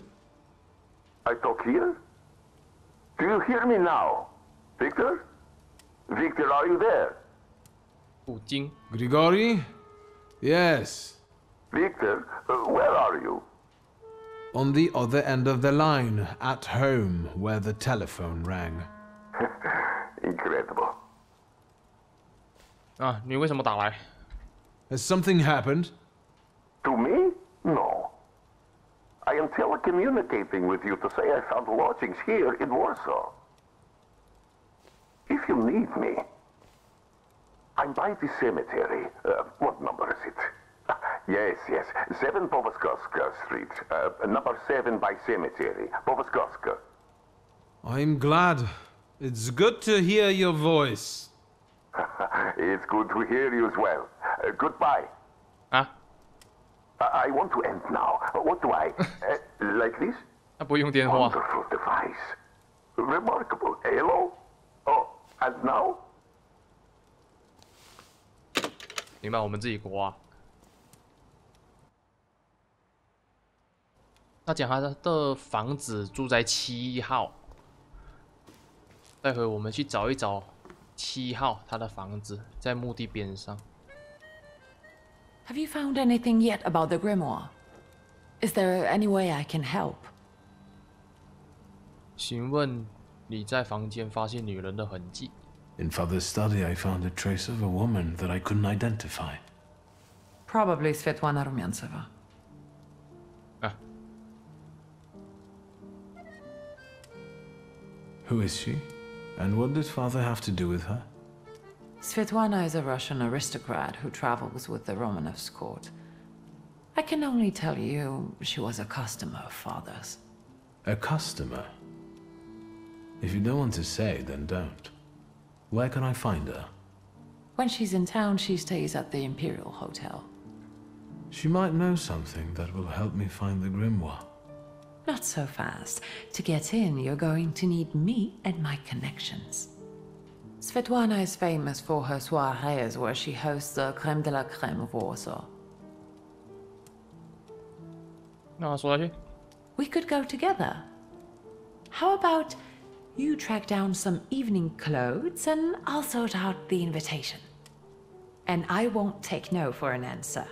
I talk here? Do you hear me now? Victor? Victor, are you there? 普京 Grigori? Yes. Victor, where are you? On the other end of the line, at home, where the telephone rang. Incredible. 啊，你为什么打来 Has something happened? To me? No. I am telecommunicating with you to say I found lodgings here in Warsaw. If you need me, I'm by the cemetery. What number is it? Yes, 7 Povaskoska Street. Number 7 by cemetery. Povaskoska. I'm glad. It's good to hear your voice. It's good to hear you as well. Goodbye. Ah? I want to end now. What do I... like this? 他不用电话。 Wonderful device. Remarkable. Hello? Oh, and now? 明白，我们自己刮。他讲他的房子住在7号，待会我们去找一找7号他的房子，在墓地边上。 Have you found anything yet about the grimoire? Is there any way I can help? 询问你在房间发现女人的痕迹。 In Father's study, I found a trace of a woman that I couldn't identify. Probably Svetlana Rumyantseva. Who is she? And what did Father have to do with her? Svetlana is a Russian aristocrat who travels with the Romanovs' court. I can only tell you she was a customer of Father's. A customer? If you don't want to say, then don't. Where can I find her? When she's in town, she stays at the Imperial Hotel. She might know something that will help me find the grimoire. Not so fast. To get in, you're going to need me and my connections. Svetlana is famous for her soirees where she hosts the crème de la crème of Warsaw. 那说下去。 We could go together. How about you track down some evening clothes and I'll sort out the invitation? And I won't take no for an answer.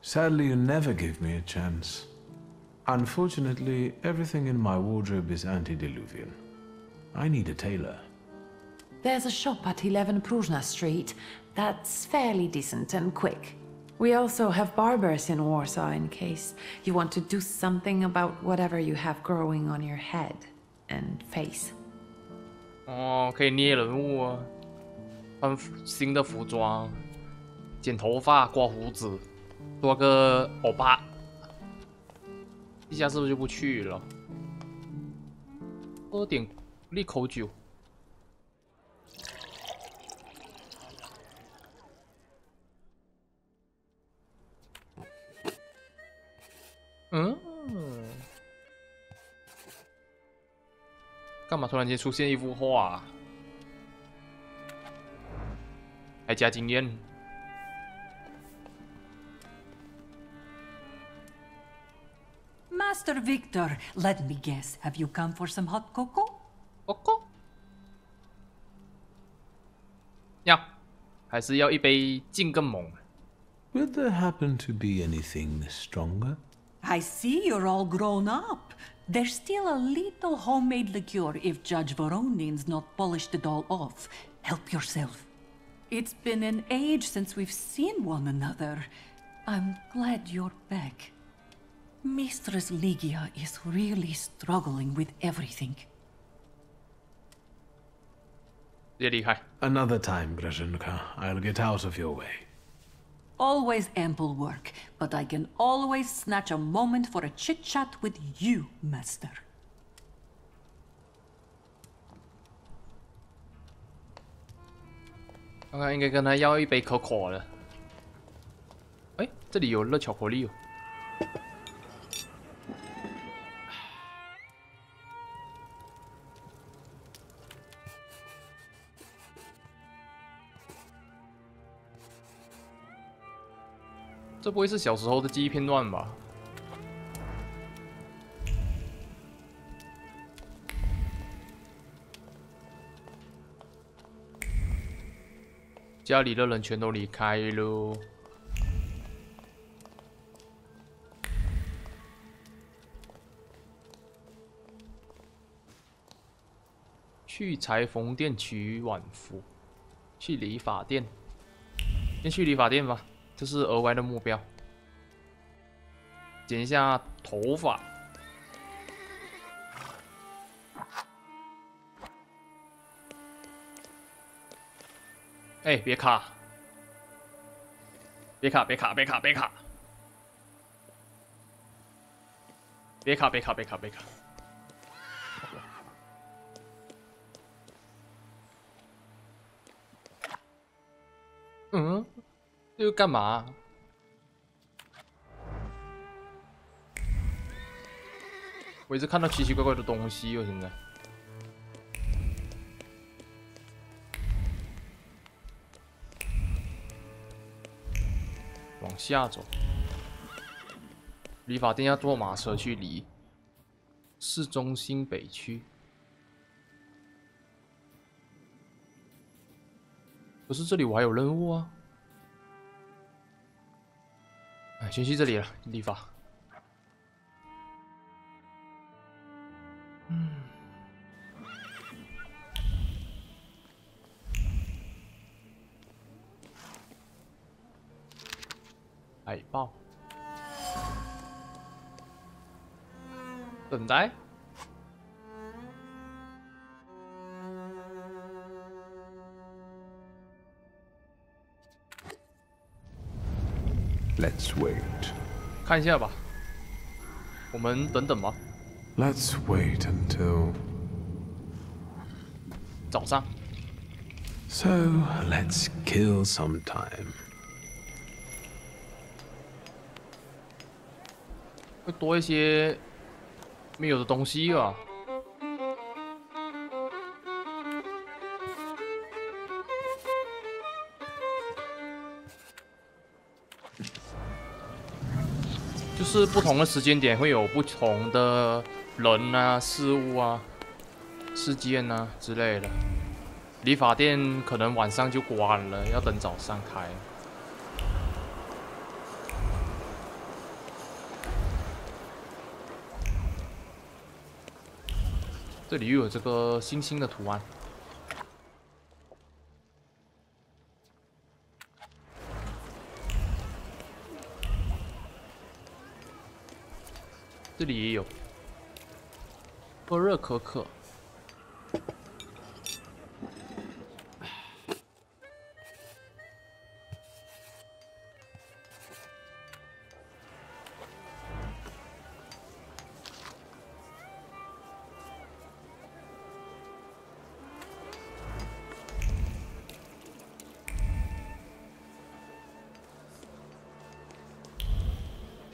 Sadly, you never give me a chance. Unfortunately, everything in my wardrobe is antediluvian. I need a tailor. There's a shop at 11 Prusna Street that's fairly decent and quick. We also have barbers in Warsaw in case you want to do something about whatever you have growing on your head and face. 哦，可以捏人物啊，穿新的服装，剪头发、刮胡子，多个欧巴。地下是不是就不去了？喝点利口酒。嗯，干嘛突然间出现一幅画？还加经验。Master Victor, let me guess. Have you come for some hot cocoa? Cocoa? 要，还是要一杯劲更猛。Will there happen to be anything stronger? I see you're all grown up. There's still a little homemade liqueur if Judge Voronin's not polished it all off. Help yourself. It's been an age since we've seen one another. I'm glad you're back. Mistress Ligia is really struggling with everything. Another time, Brezhenka. I'll get out of your way. Always ample work, but I can always snatch a moment for a chit-chat with you, Master. 刚刚应该跟他要一杯可可了。哎，这里有热巧克力哦。这不会是小时候的记忆片段吧？家里的人全都离开了。去裁缝店取晚服，去理发店，先去理发店吧。 这是额外的目标，剪一下头发。哎，别卡！别卡！别卡！别卡！别卡！别卡！别卡！别卡！别卡！嗯。 这又干嘛？我一直看到奇奇怪怪的东西哦，现在。往下走，理发店要坐马车去理。市中心北区。可是这里我还有任务啊。 哎，先去这里了，理发。海报，等待。 Let's wait. 看一下吧，我们等等吧。Let's wait until 早上。So let's kill some time. 会多一些没有的东西啊。就是不同的时间点会有不同的人啊、事物啊、事件啊之类的。理发店可能晚上就关了，要等早上开。这里又有这个星星的图案。这里也有波热可可。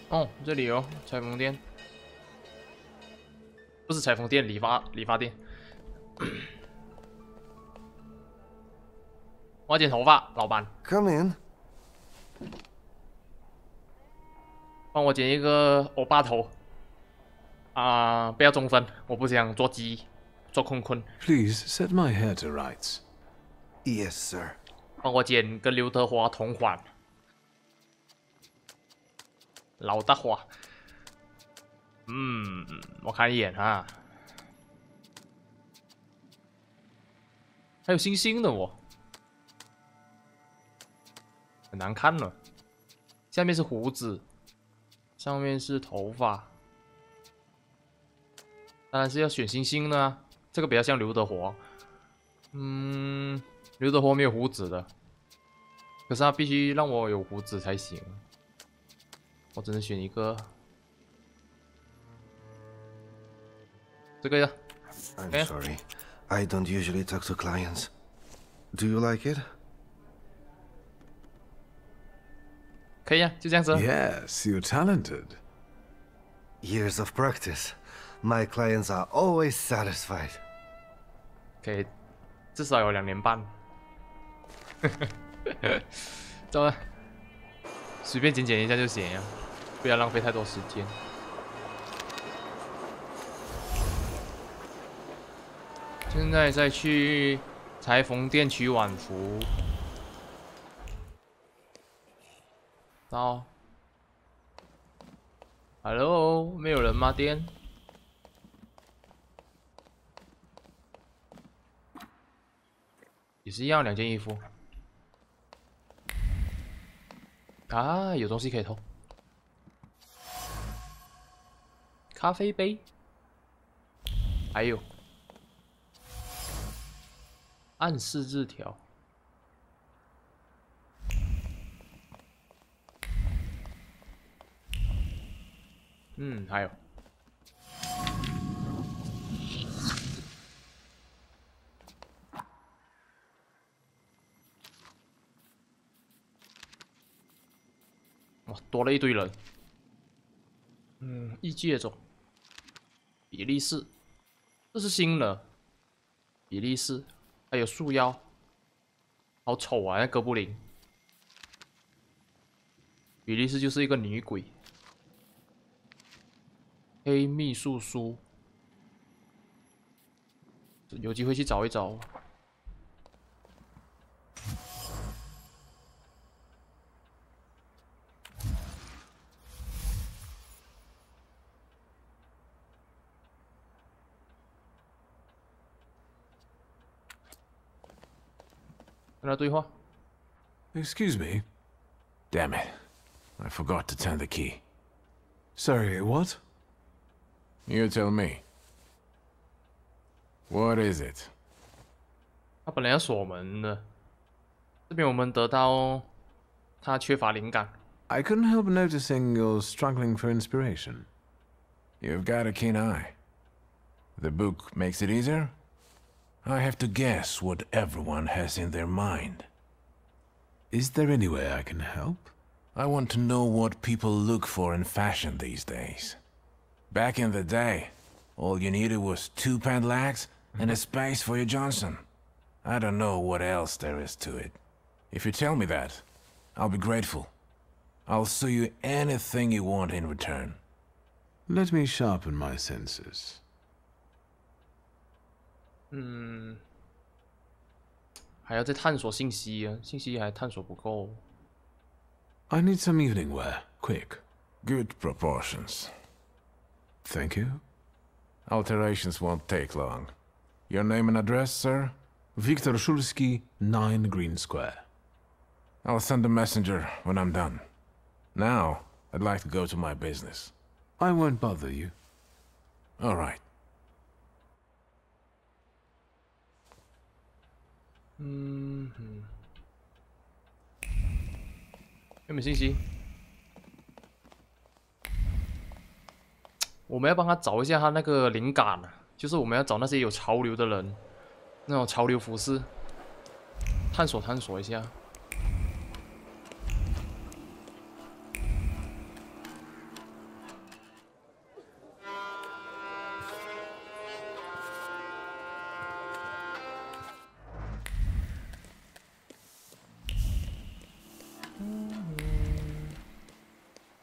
哦，这里有裁缝店。不是裁缝店，理发店。我要剪头发，老板。Come in。帮我剪一个欧巴头。不要中分，我不想做鸡，做坤坤。Please set my hair to rights. Yes, sir. 帮我剪跟刘德华同款。老大华。我看一眼哈，还有星星的哦，很难看了。下面是胡子，上面是头发，当然是要选星星的啊。这个比较像刘德华，刘德华没有胡子的，可是他必须让我有胡子才行。我只能选一个。这个呀。I'm sorry. I don't usually talk to clients. Do you like it? 可以啊，就这样子。Yes, you're talented. Years of practice. My clients are always satisfied. 可以，至少有2年半。走了，随便剪一下就行呀，不要浪费太多时间。现在再去裁缝店取晚服。到 ，Hello， 没有人吗？店？也是一样，2件衣服。啊，有东西可以偷。咖啡杯，还有。暗示字条，还有，哇，多了一堆人，异界种，比利时，这是新的，比利时。还有束腰，好丑啊！那哥布林，比利时就是一个女鬼。黑秘术书，有机会去找一找。跟他对话。Excuse me. Damn it. I forgot to turn the key. Sorry, what? You tell me. What is it? 他本来要锁门的，这边我们得到他缺乏灵感。I couldn't help noticing you're struggling for inspiration. You've got a keen eye. The book makes it easier? I have to guess what everyone has in their mind. Is there any way I can help? I want to know what people look for in fashion these days. Back in the day, all you needed was 2 pant legs and a space for your Johnson. I don't know what else there is to it. If you tell me that, I'll be grateful. I'll sew you anything you want in return. Let me sharpen my senses. 还要再探索信息啊，信息还探索不够。I need some evening wear, quick. Good proportions. Thank you. Alterations won't take long. Your name and address, sir? Viktor Shulsky, 9 Green Square. I'll send a messenger when I'm done. Now, I'd like to go to my business. I won't bother you. All right. 有没有信息？我们要帮他找一下他那个灵感啊，就是我们要找那些有潮流的人，那种潮流服饰，探索一下。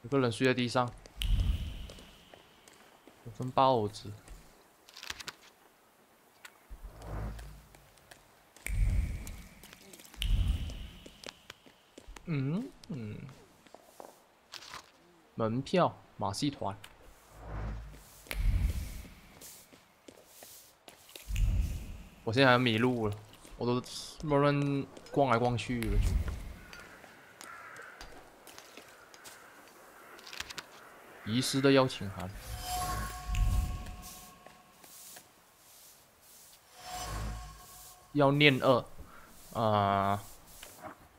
有个人睡在地上，有份报纸。门票马戏团。我现在还迷路了，我都乱逛来逛去了。遗失的邀请函，要念2，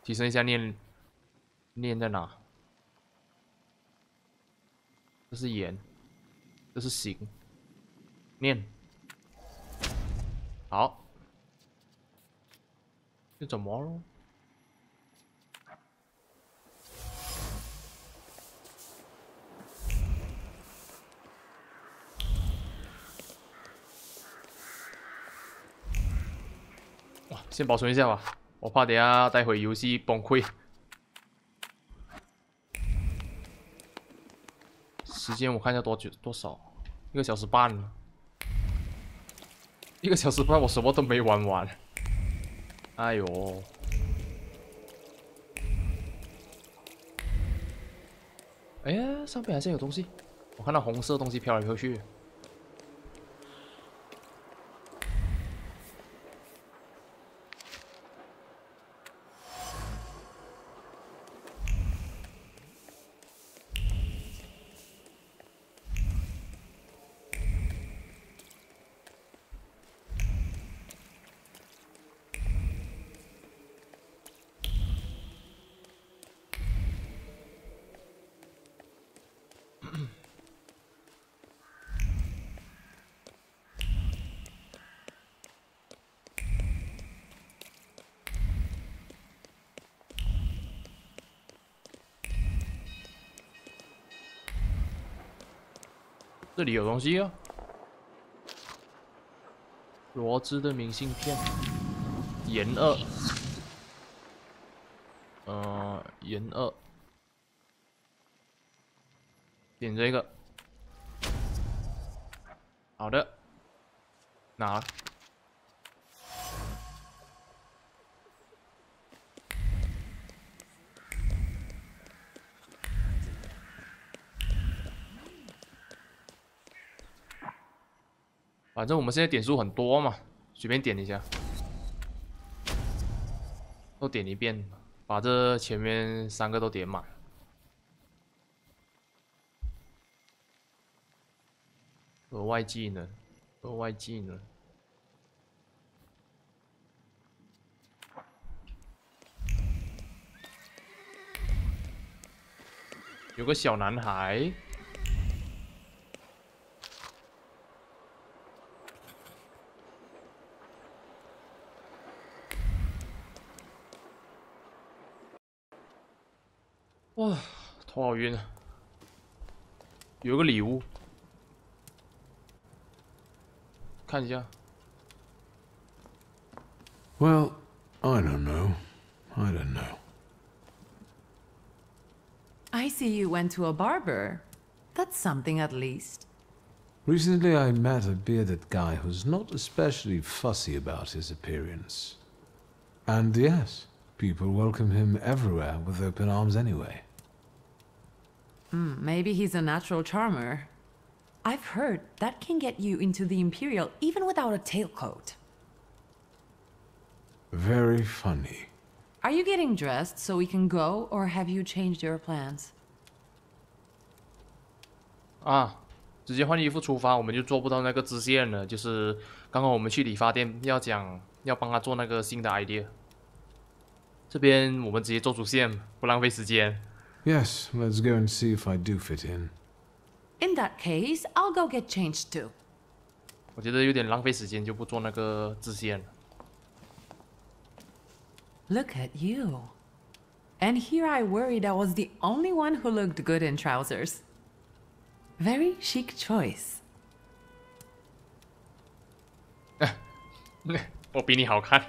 提升一下念在哪？这是言，这是行，念，好，这怎么了？先保存一下吧，我怕等下待会游戏崩溃。时间我看一下多少，1个小时半了。1个小时半我什么都没玩完。哎呦！哎呀，上面好像有东西，我看到红色的东西飘来飘去。这里有东西啊！罗兹的明信片，研2，研2，点这个，好的，拿了。反正我们现在点数很多嘛，随便点一下，都点一遍，把这前面3个都点满。额外技能，额外技能。有个小男孩。哇，头好晕啊！有个礼物，看一下。Well, I don't know. I don't know. I see you went to a barber. That's something at least. Recently I met a bearded guy who's not especially fussy about his appearance. And yes, people welcome him everywhere with open arms anyway. Maybe he's a natural charmer. I've heard that can get you into the Imperial even without a tailcoat. Very funny. Are you getting dressed so we can go, or have you changed your plans? 直接换衣服出发，我们就做不到那个支线了。就是刚刚我们去理发店要帮他做那个新的 idea。这边我们直接做主线，不浪费时间。Yes, let's go and see if I do fit in. In that case, I'll go get changed too. 我觉得有点浪费时间，就不做那个支线了。Look at you. And here I worried I was the only one who looked good in trousers. Very chic choice. 我比你好看。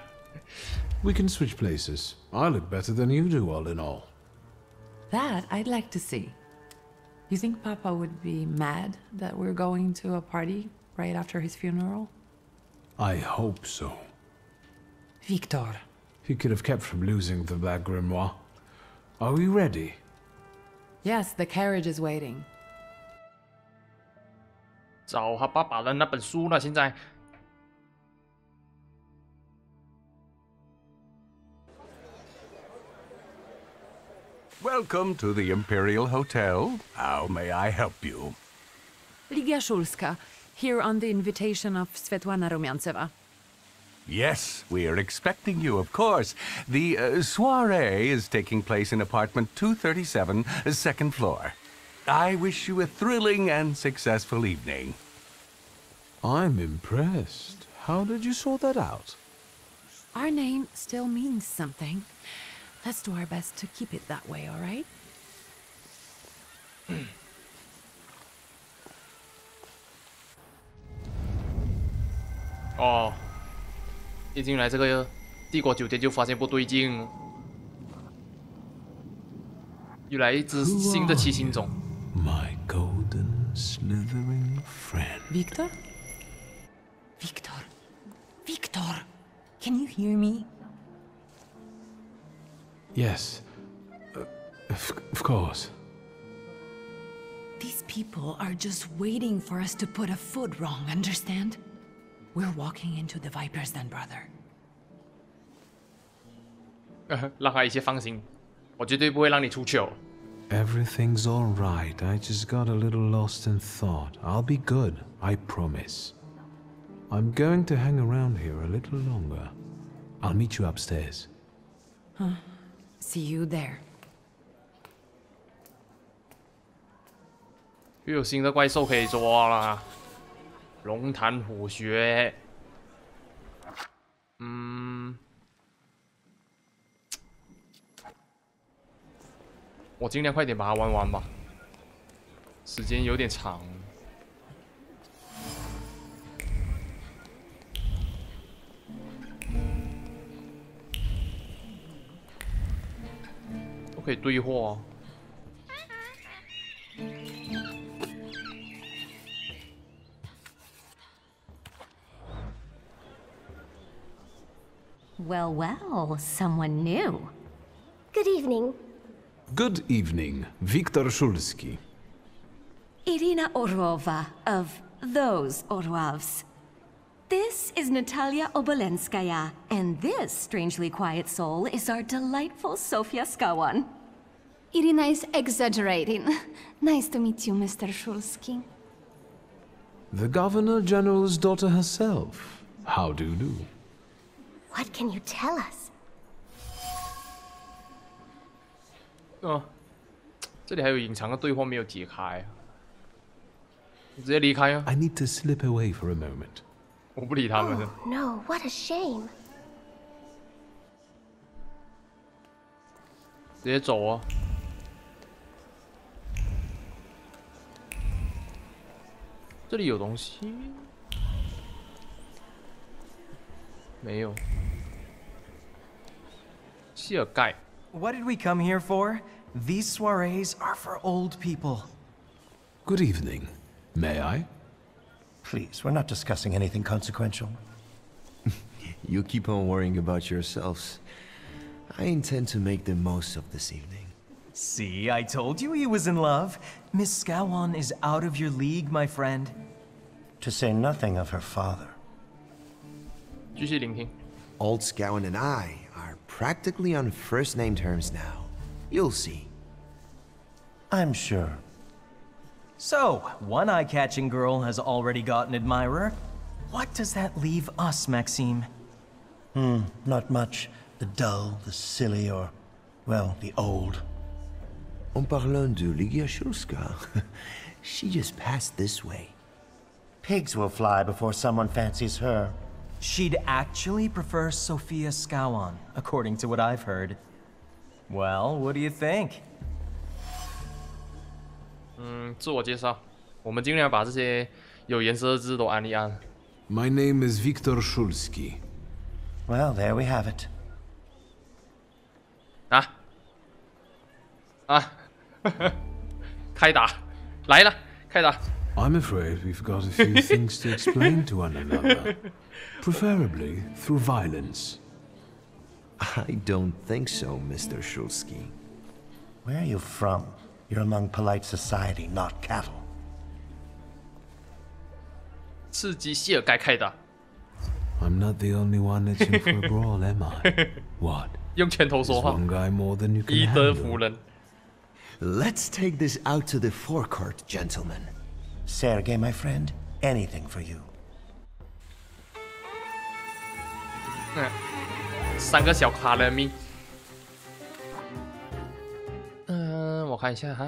We can switch places. I look better than you do, all in all. That I'd like to see. You think Papa would be mad that we're going to a party right after his funeral? I hope so. Victor. He could have kept from losing the Black Grimoire. Are we ready? Yes, the carriage is waiting. 找他爸爸的那本书了，现在。Welcome to the Imperial Hotel. How may I help you? Ligia Shulska, here on the invitation of Svetlana Rumyantseva. Yes, we are expecting you, of course. The soiree is taking place in apartment 237, second floor. I wish you a thrilling and successful evening. I'm impressed. How did you sort that out? Our name still means something. Let's do our best to keep it that way, all right? 哦，一进来这个帝国酒店就发现不对劲，又来一只新的七星种。My golden slithering friend. Victor? Victor? Victor? Can you hear me? Yes. Of course. These people are just waiting for us to put a foot wrong, understand? We're walking into the Viper's Den, brother. 让他一切放心，我绝对不会让你出糗。Everything's all right. I just got a little lost in thought. I'll be good, I promise. I'm going to hang around here a little longer. I'll meet you upstairs. See you there. 又有新的怪兽可以抓啦，龙潭虎穴。我尽量快点把它玩完吧，时间有点长。都可以对话。Well, well, someone new. Good evening. Good evening, Viktor Shulski. Irina Orlova of those Orlovs. This is Natalia Obolenskaya, and this strangely quiet soul is our delightful Sofia Skawan. Irina is exaggerating. Nice to meet you, Mr. Shulski. The Governor General's daughter herself. How do you do? What can you tell us? 这里还有隐藏的对话没有解开，你直接离开啊！ I need to slip away for a moment. 我不理他们。Oh, no, what a shame. 直接走啊！这里有东西没有？希尔盖。 What did we come here for? These soirees are for old people. Good evening. May I? Please, we're not discussing anything consequential. You keep on worrying about yourselves. I intend to make the most of this evening. See, I told you he was in love. Miss Scowan is out of your league, my friend. To say nothing of her father. 继续聆听。 Old Scowan and I are practically on first-name terms now. You'll see. I'm sure. So, one eye-catching girl has already got an admirer. What does that leave us, Maxime? Not much. The dull, the silly, or, well, the old. En parlant de Ligia Shulska, she just passed this way. Pigs will fly before someone fancies her. She'd actually prefer Sophia Scowan, according to what I've heard. Well, what do you think? 自我介绍，我们尽量把这些有颜色的字都按一按。My name is Viktor Shulski. Well, there we have it. 开打，来了，开打。I'm afraid we've got a few things to explain to one another, preferably through violence. I don't think so, Mr. Shulski. Where are you from? You're among polite society, not cattle. 刺激谢尔盖开打。 I'm not the only one that's in for a brawl, am I? What? 用拳头说话。 One guy more than you can 以德 handle. 服人。 Let's take this out to the forecourt, gentlemen. Sergei, my friend, anything for you. 3个小卡勒米。我看一下哈。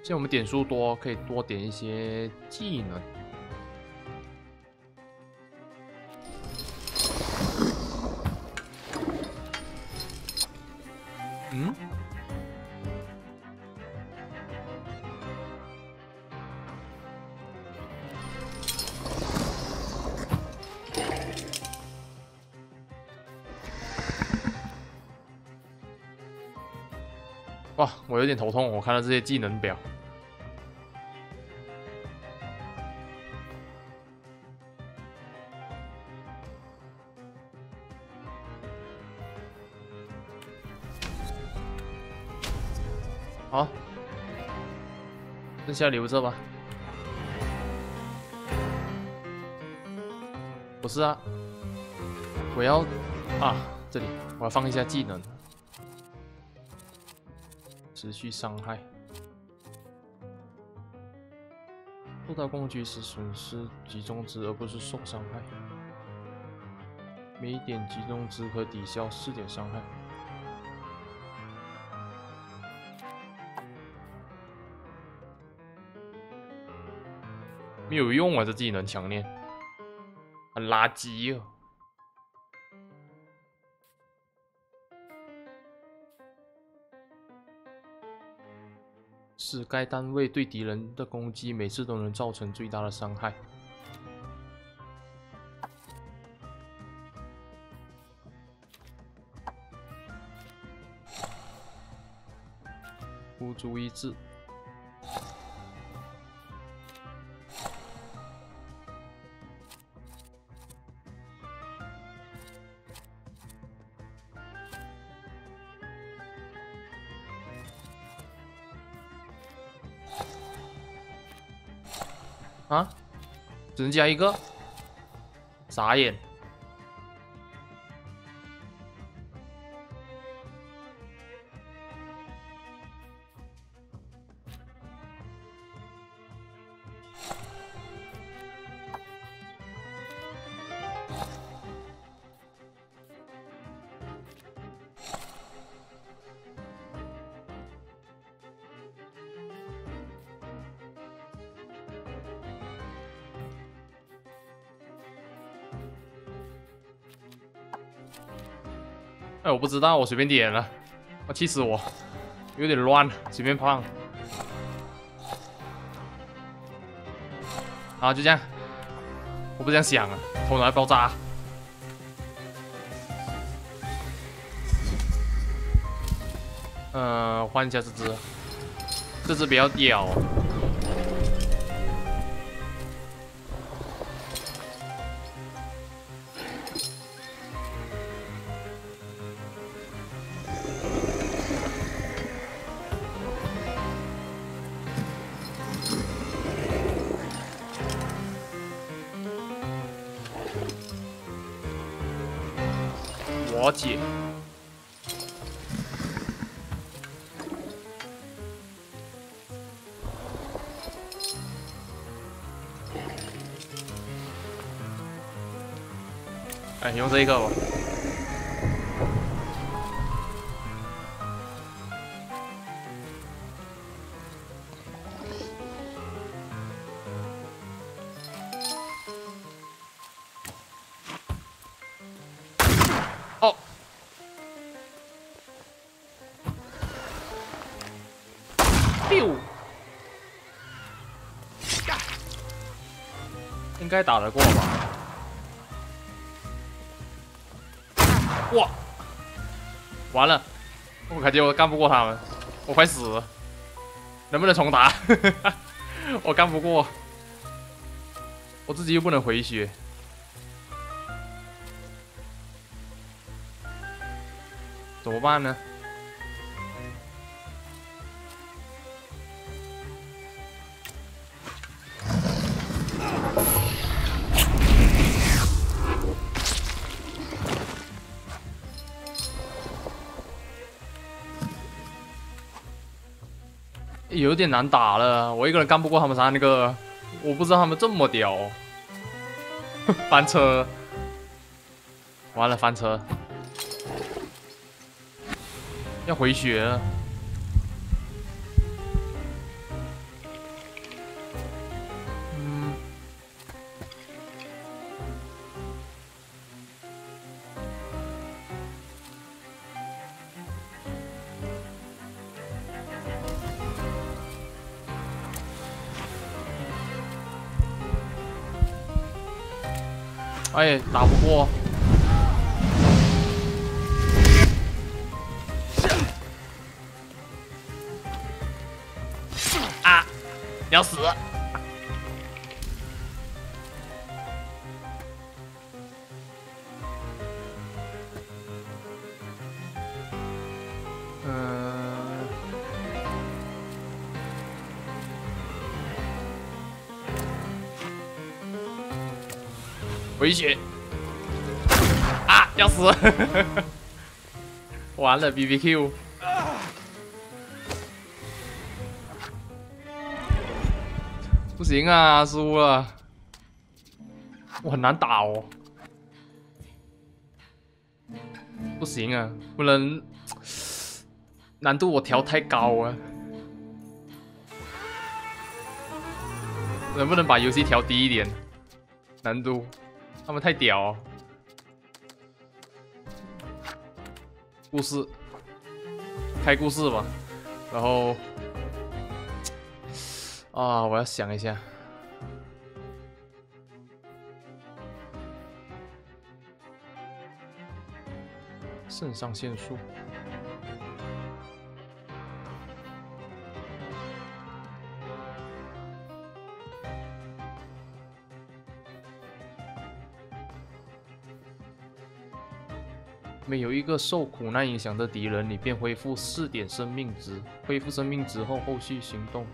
现在我们点数多，可以多点一些技能。哇，我有点头痛，我看到这些技能表。好，剩下留着吧。不是啊，我要这里我要放一下技能。 持续伤害，受到攻击时损失集中值，而不是受伤害。每一点集中值可抵消4点伤害。没有用啊，这技能强烈，很垃圾啊！ 是该单位对敌人的攻击每次都能造成最大的伤害。孤注一掷。啊，只能加一个，傻眼。哎，我不知道，我随便点了，气死我，有点乱，随便放。好，就这样，我不这样想啊，头脑要爆炸。换一下这只。这只比较屌。我姐。 哎，用这个吧。哦。六。应该打得过吧？ 哇！完了，我感觉我干不过他们，我快死了，能不能重打？我干不过，我自己又不能回血，怎么办呢？有点难打了，我一个人干不过他们3个，我不知道他们这么屌。翻车，完了翻车，要回血了。哎，打不过。啊！你要死！回血！啊，要死！完了 ，BBQ。不行啊，输了。我很难打哦。不行啊，不能，难度我调太高啊。能不能把游戏调低一点？难度。 他们太屌哦！故事，开故事吧。然后，啊，我要想一下。肾上腺素。 每有一个受苦难影响的敌人，你便恢复4点生命值。恢复生命值后，后续行动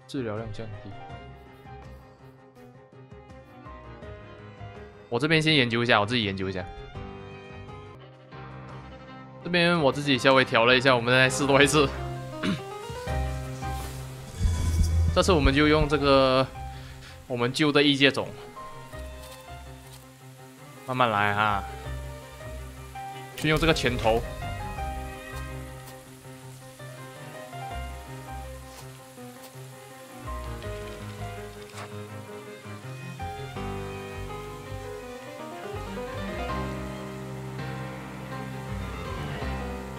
治疗量降低。我这边先研究一下，我自己研究一下。这边我自己稍微调了一下，我们再试多一次。这次我们就用这个我们旧的异界种，慢慢来哈。 先用这个前头，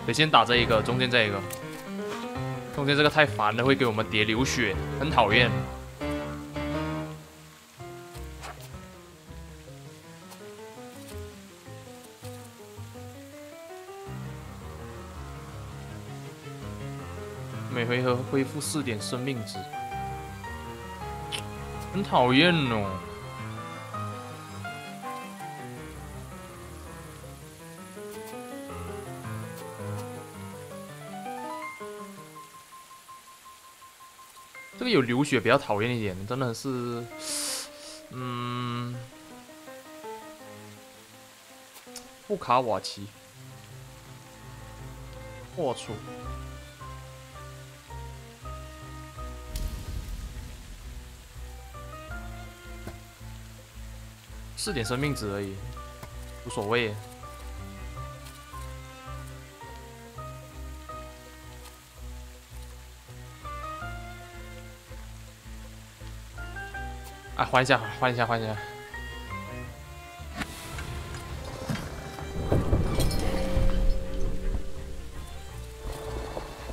得先打这一个，中间这一个，中间这个太烦了，会给我们叠流血，很讨厌。每回合恢复4点生命值，很讨厌哦。这个有流血比较讨厌一点，真的是，布卡瓦奇，破处。 4点生命值而已，无所谓。啊，换一下，换一下，换一下。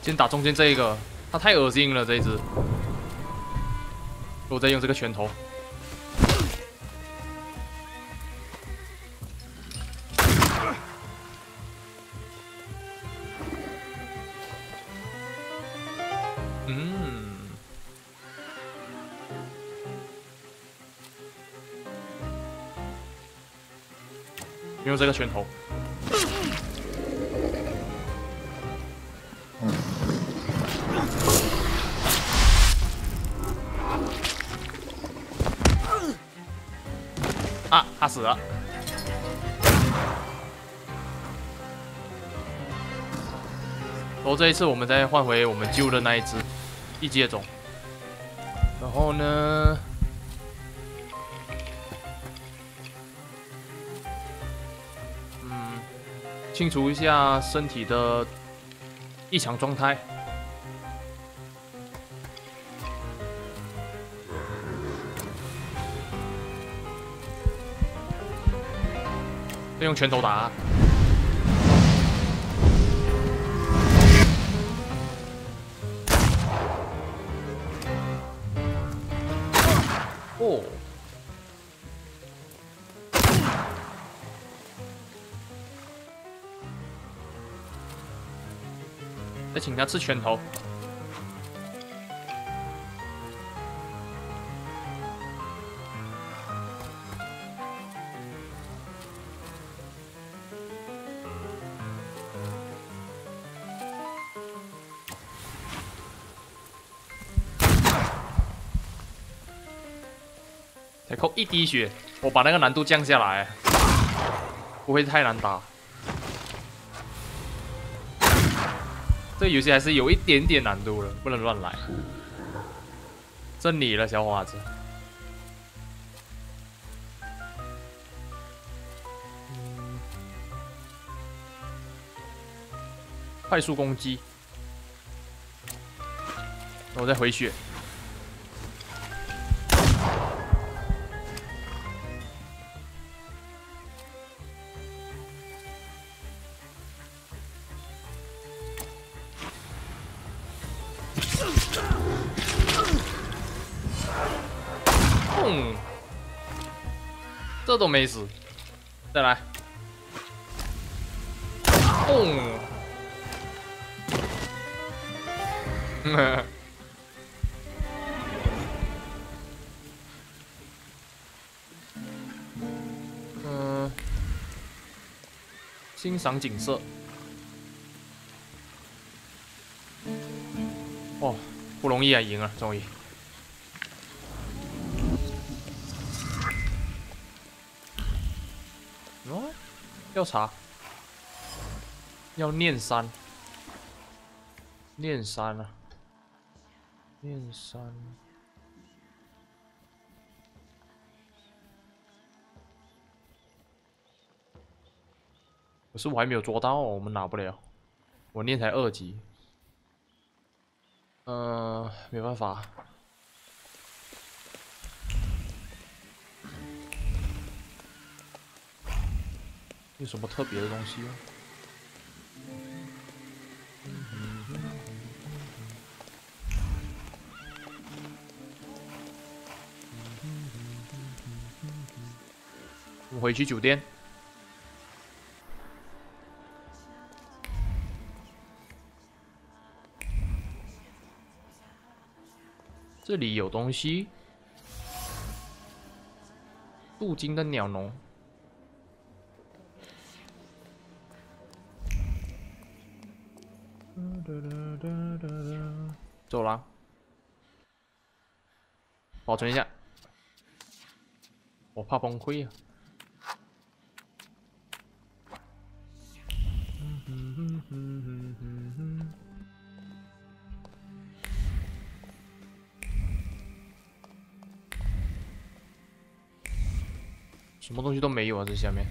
先打中间这一个，他太恶心了这一只。我再用这个拳头。 用这个拳头。啊，他死了。然后这一次我们再换回我们救的那一只异界种。然后呢？ 清除一下身体的异常状态。再用拳头打。哦。 再请他吃拳头。才扣1滴血，我把那个难度降下来，不会太难打。 这个游戏还是有一点点难度的，不能乱来。真你了，小伙子。快速攻击，我再回血。这都没死，再来。欣赏景色。哦，不容易啊，赢了，终于。 哦，调查，要念山，念山啊，念山。可是我还没有做到，我们拿不了，我念才2级，没办法。 有什么特别的东西吗？我们回去酒店。这里有东西。镀金的鸟笼。走廊。保存一下。我怕崩溃啊。什么东西都没有啊，这下面。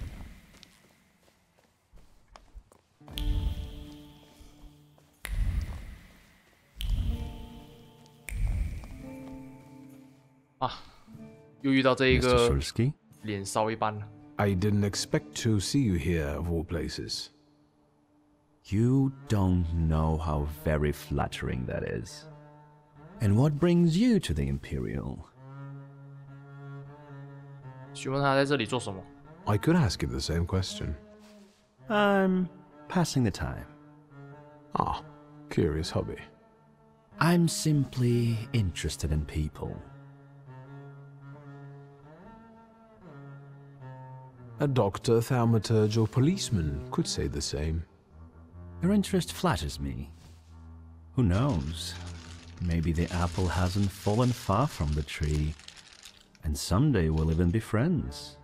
啊，又遇到这一个脸烧一半了。I didn't expect to see you here, of all places. You don't know how very flattering that is. And what brings you to the Imperial? 询问他在这里做什么 I could ask you the same question. I'm passing the time. Ah, curious hobby. I'm simply interested in people. A doctor, thaumaturge, or policeman could say the same. Your interest flatters me. Who knows? Maybe the apple hasn't fallen far from the tree, and someday we'll even be friends.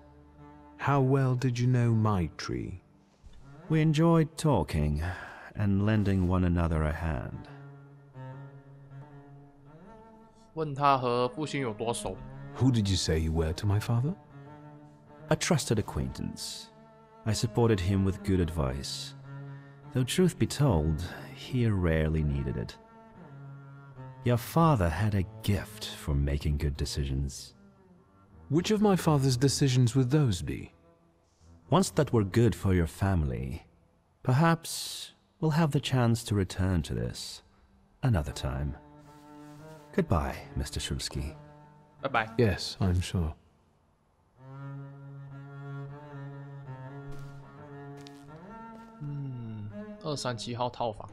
How well did you know my tree? We enjoyed talking and lending one another a hand. 问他和父亲有多熟 Who did you say you were to my father? A trusted acquaintance. I supported him with good advice. Though truth be told, he rarely needed it. Your father had a gift for making good decisions. Which of my father's decisions would those be? Ones that were good for your family. Perhaps we'll have the chance to return to this another time. Goodbye, Mr. Shulsky. Bye-bye. Yes, I'm sure. Hmm, 237号套房。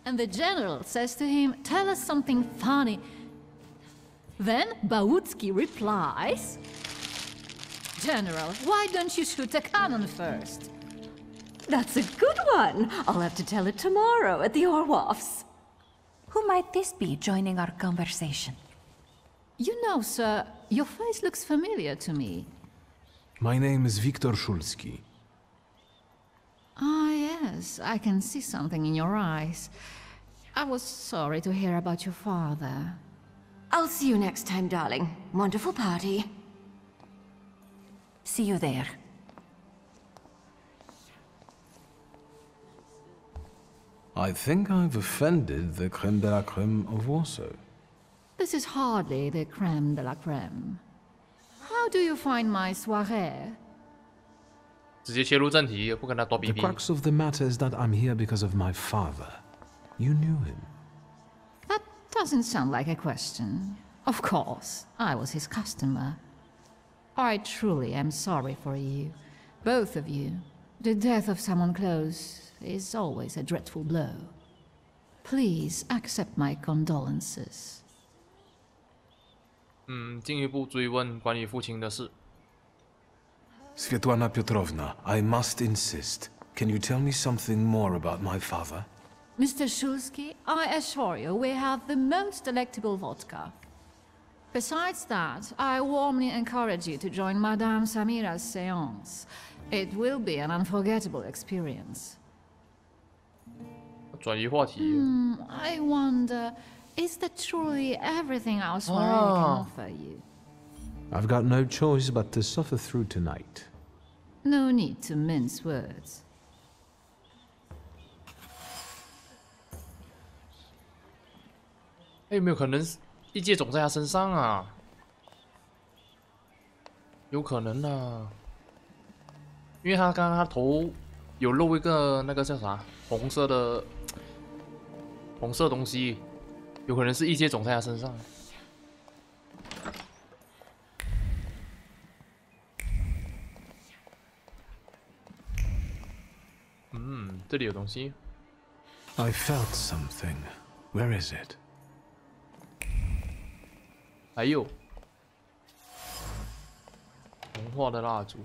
And the general says to him, "Tell us something funny." Then Bautsky replies, "General, why don't you shoot a cannon first?" That's a good one. I'll have to tell it tomorrow at the Orwoffs. Who might this be joining our conversation? You know, sir, your face looks familiar to me. My name is Viktor Shulsky. Ah, yes, I can see something in your eyes. I was sorry to hear about your father. I'll see you next time, darling. Wonderful party. See you there. I think I've offended the creme de la creme of Warsaw. This is hardly the creme de la creme. How do you find my soirée? 直接切入正题，不跟他多逼 The 逼。 crux of the matter is that I'm here because of my father. You knew him. That doesn't sound like a question. Of course, I was his customer. I truly am sorry for you, both of you. The death of someone close is always a dreadful blow. Please accept my condolences. 进一步追问关于父亲的事。 Svetlana Petrovna, I must insist. Can you tell me something more about my father? Mr. Shulsky, I assure you we have the most delectable vodka. Besides that, I warmly encourage you to join Madame Samira's séance. It will be an unforgettable experience. 转移话题。 I wonder, is that truly everything our soirée can offer you? I've got no choice but to suffer through tonight. No need to mince words. 有没有可能一介种在他身上啊？有可能啊，因为他刚刚他头有露一个那个叫啥红色东西，有可能是一介种在他身上。这里有东西。I felt something. Where is it? 还有融化的蜡烛，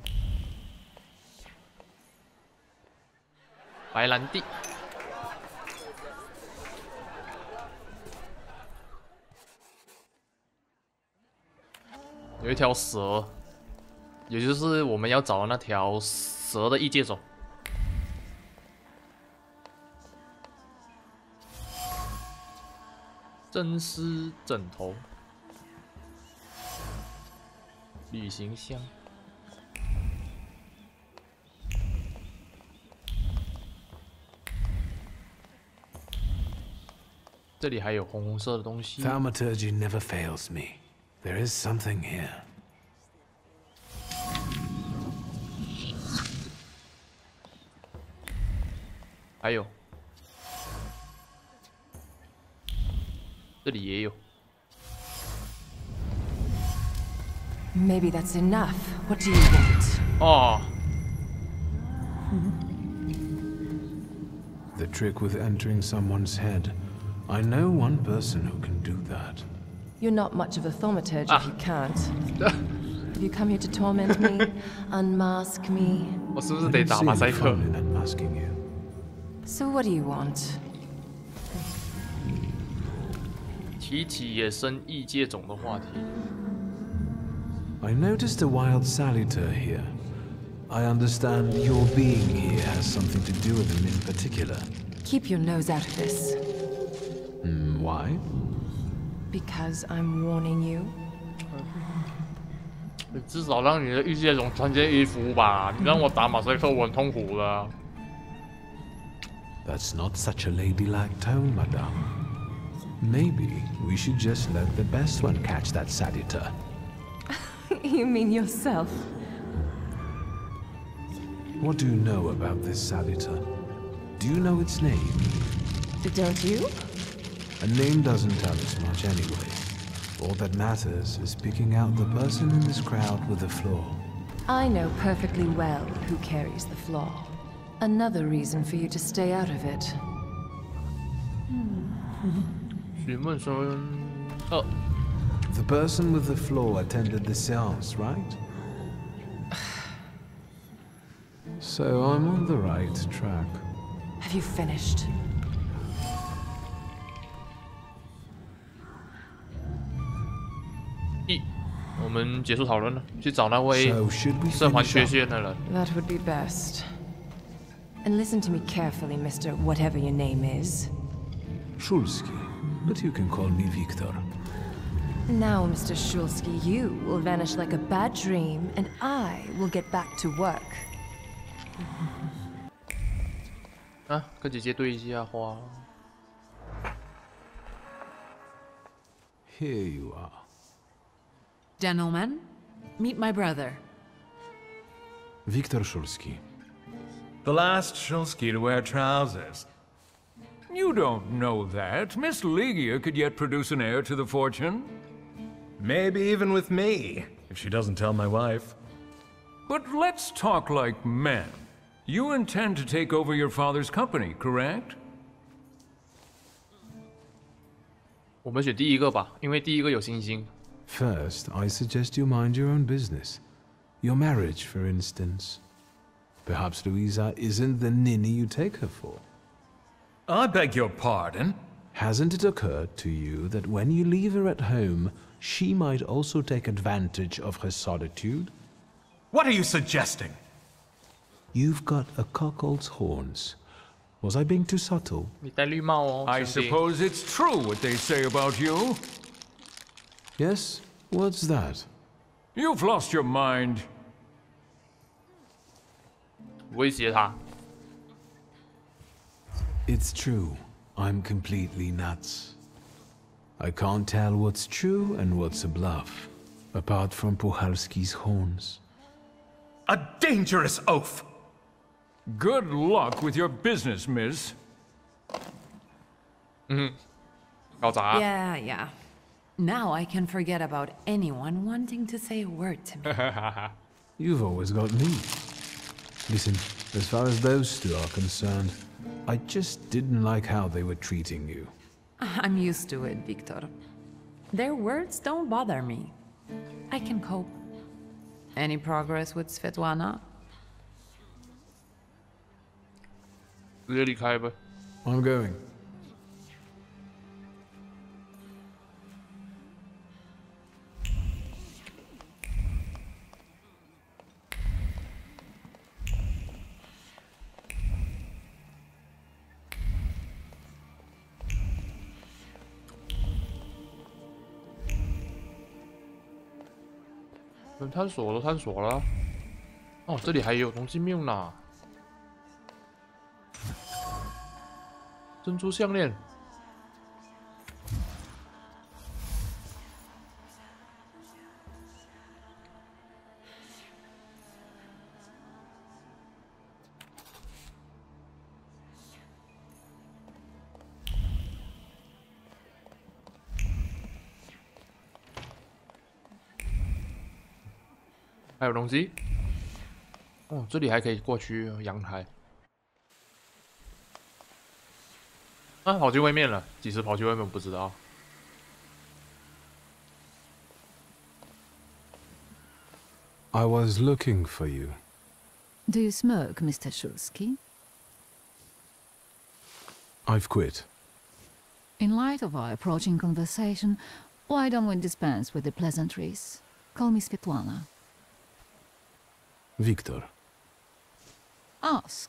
白兰地。有一条蛇，也就是我们要找的那条蛇的异界种。真丝枕头，旅行箱。这里还有红红色的东西。Thaumaturgy never fails me. There is something here. 还有，这里也有。Maybe that's enough. What do you want? 哦。The trick with entering someone's head. I know one person who can do that. You're not much of a thaumaturge if you can't. Have you come here to torment me? Unmask me? 我是不是得打马赛克 So what do you want? 提起野生异界种的话题。I noticed a wild saluter here. I understand your being here has something to do with him in particular. Keep your nose out of this. Why? Because I'm warning you. 你至少让你的异界种穿件衣服吧，你让我打马赛克，我很痛苦的。That's not such a ladylike tone, madame. Maybe we should just let the best one catch that saluter. You mean yourself? What do you know about this saluter? Do you know its name? Don't you? A name doesn't tell us much anyway. All that matters is picking out the person in this crowd with the flaw. I know perfectly well who carries the flaw. Another reason for you to stay out of it. 询问声2。The person with the flaw attended the seance, right? So I'm on the right track. Have you finished? 我们结束讨论了，去找那位生还缺陷的人。That would be best. And listen to me carefully, Mr. Whatever your name is. Shulsky, but you can call me Victor. Now, Mr. Shulsky, you will vanish like a bad dream, and I will get back to work. 啊，跟姐姐对一下话。Here you are. Gentlemen, meet my brother. Victor Shulsky. The last Shulsky to wear trousers. You don't know that. Miss Ligia could yet produce an heir to the fortune. Maybe even with me, if she doesn't tell my wife. But let's talk like men. You intend to take over your father's company, correct? 我们选第一个吧，因为第一个有星星。First, I suggest you mind your own business. Your marriage, for instance. Perhaps Louisa isn't the ninny you take her for. I beg your pardon? Hasn't it occurred to you that when you leave her at home, she might also take advantage of her solitude? What are you suggesting? You've got a cuckold's horns. Was I being too subtle? 你戴绿帽哦， I suppose it's true what they say about you. Yes? What's that? You've lost your mind. 威胁他。It's true. I'm completely nuts. I can't tell what's true and what's a bluff, apart from Puchalski's horns. A dangerous oaf! Good luck with your business, miss. 搞砸。 Yeah. Now I can forget about anyone wanting to say a word to me. You've always got me. Listen, as far as those two are concerned, I just didn't like how they were treating you. I'm used to it, Victor. Their words don't bother me. I can cope. Any progress with Svetlana? 直接离开吧。I'm going. 探索都探索了。哦，这里还有东西没有拿。珍珠项链。还有东西。哦，这里还可以过去阳台。啊，跑去外面了，几时跑去外面我不知道。I was looking for you. Do you smoke, Mr. Shulsky? I've quit. In light of our approaching conversation, why don't we dispense with the pleasantries? Call me Svetlana. Victor. Ask.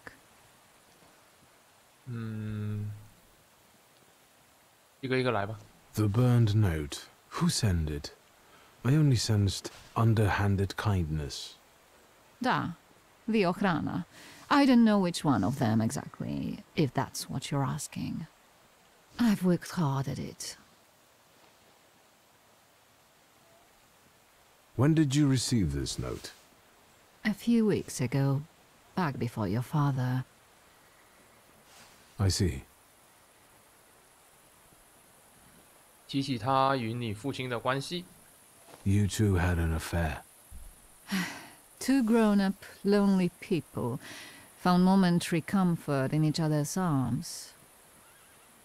一个一个来吧。The burned note. Who sent it? I only sensed underhanded kindness. Da, the Ochrana. I don't know which one of them exactly, if that's what you're asking. I've worked hard at it. When did you receive this note? A few weeks ago, back before your father. I see. 提起他与你父亲的关系。You two had an affair. Two grown-up, lonely people found momentary comfort in each other's arms.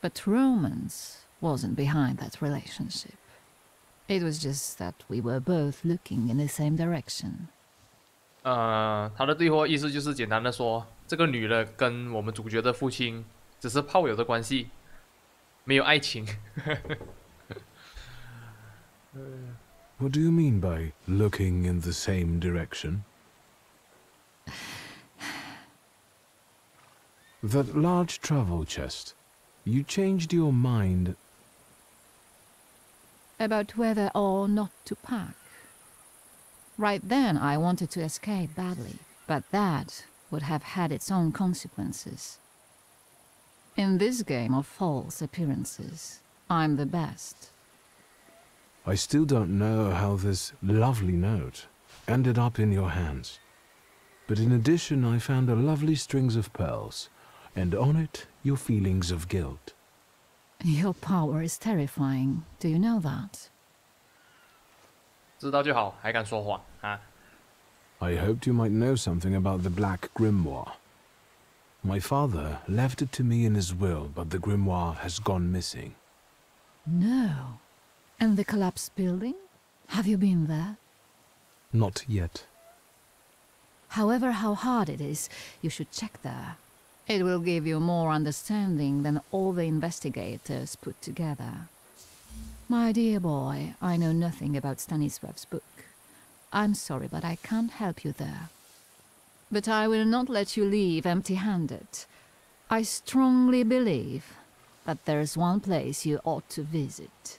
But romance wasn't behind that relationship. It was just that we were both looking in the same direction. 他的对话意思就是简单的说，这个女的跟我们主角的父亲只是炮友的关系，没有爱情。What do you mean by looking in the same direction? That large travel chest. You changed your mind. About whether or not to pack. Right then, I wanted to escape badly, but that would have had its own consequences. In this game of false appearances, I'm the best. I still don't know how this lovely note ended up in your hands. But in addition, I found a lovely strings of pearls, and on it, your feelings of guilt. Your power is terrifying. Do you know that? 知道就好，还敢说谎啊 I hoped you might know something about the Black Grimoire. My father left it to me in his will, but the grimoire has gone missing. No. And the collapsed building? Have you been there? Not yet. However, how hard it is, you should check there. It will give you more understanding than all the investigators put together. My dear boy, I know nothing about Stanislav's book. I'm sorry, but I can't help you there. But I will not let you leave empty-handed. I strongly believe that there's one place you ought to visit.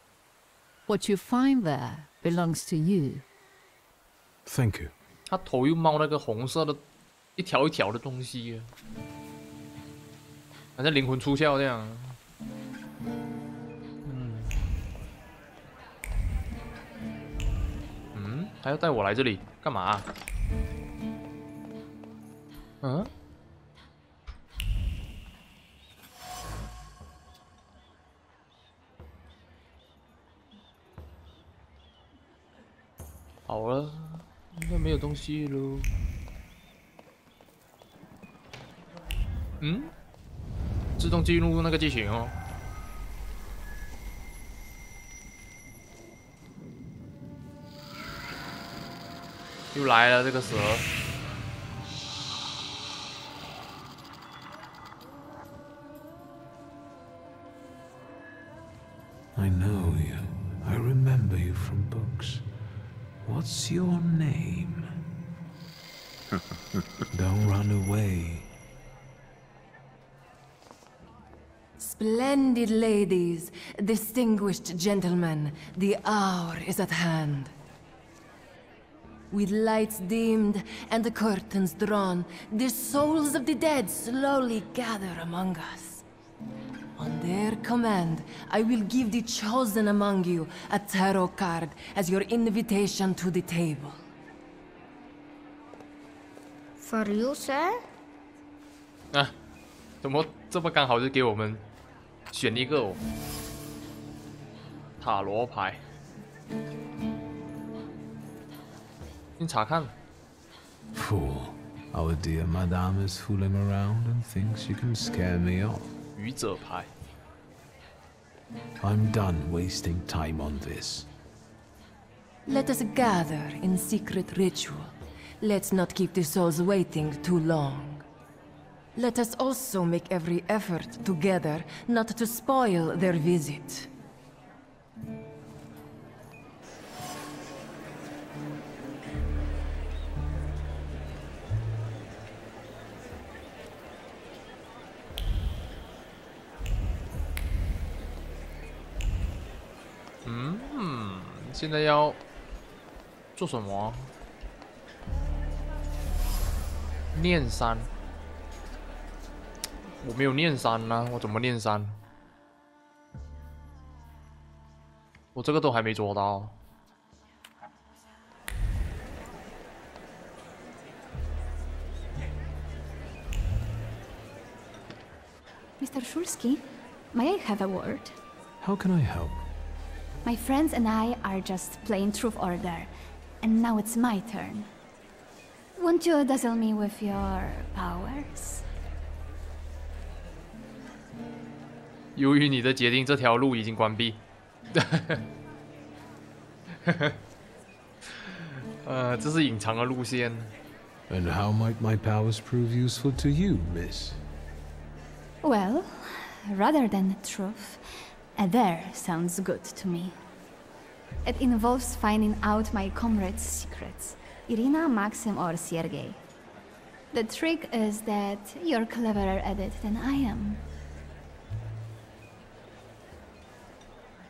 What you find there belongs to you. Thank you. 他头又冒那个红色的，一条一条的东西，好像灵魂出窍这样。还要带我来这里干嘛？好了，应该没有东西喽。自动进入那个剧情哦。又来了这个蛇。 I know you. I remember you from books. What's your name? Don't run away. Splendid ladies, distinguished gentlemen, the hour is at hand. With lights dimmed and the curtains drawn, the souls of the dead slowly gather among us. On their command, I will give the chosen among you a tarot card as your invitation to the table. For you, sir? 啊，怎么这么刚好就给我们选一个哦？塔罗牌，你查看。 Fool. Our dear Madame is fooling around and thinks she can scare me off. 愚者牌。 I'm done wasting time on this. Let us gather in secret ritual. Let's not keep the souls waiting too long. Let us also make every effort together not to spoil their visit.嗯，现在要做什么？念山，我没有念山啊，我怎么念山？我这个都还没做到。 Mr. Shulsky, may I have a word? How can I help? My friends and I are just playing Truth Order, and now it's my turn. Won't you dazzle me with your powers? 由于你的决定，这条路已经关闭。这是隐藏的路线。And how might my powers prove useful to you, miss? Well, rather than truth, a dare sounds good to me. It involves finding out my comrades' secrets, Irina, Maxim, or Sergei. The trick is that you're cleverer at it than I am.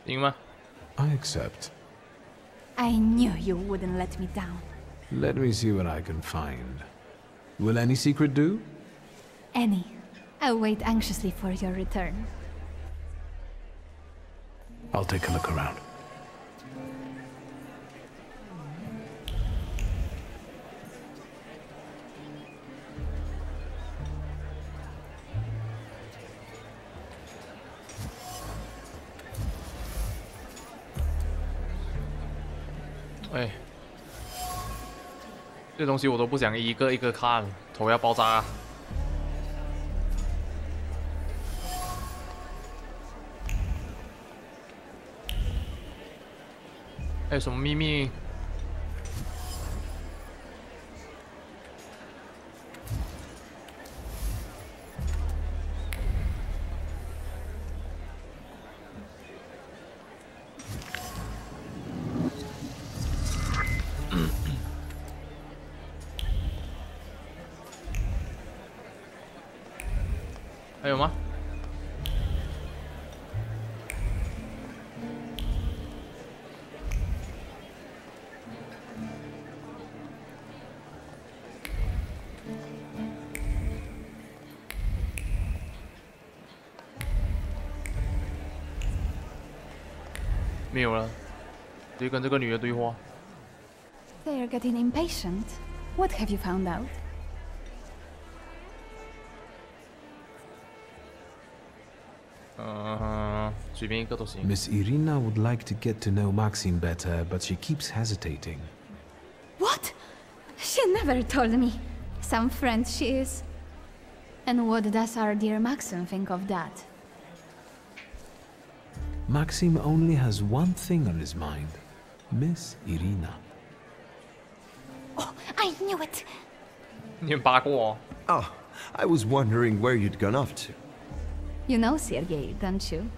赢吗？ I accept. I knew you wouldn't let me down. Let me see what I can find. Will any secret do? Any. I'll wait anxiously for your return. I'll take a look around. Eh. 这东西我都不想一个一个看，头要爆炸。还有什么秘密？还有吗？没有了，得跟这个女的对话。They're getting impatient. What have you found out? Miss Irina would like to get to know Maxim better, but she keeps hesitating. What? She never told me. Some friend she is. And what does our dear Maxim think of that? Maxim only has one thing on his mind. Miss Irina. Oh, I knew it! 你很八卦哦。Oh, I was wondering where you'd gone off to. You know Sergei, don't you?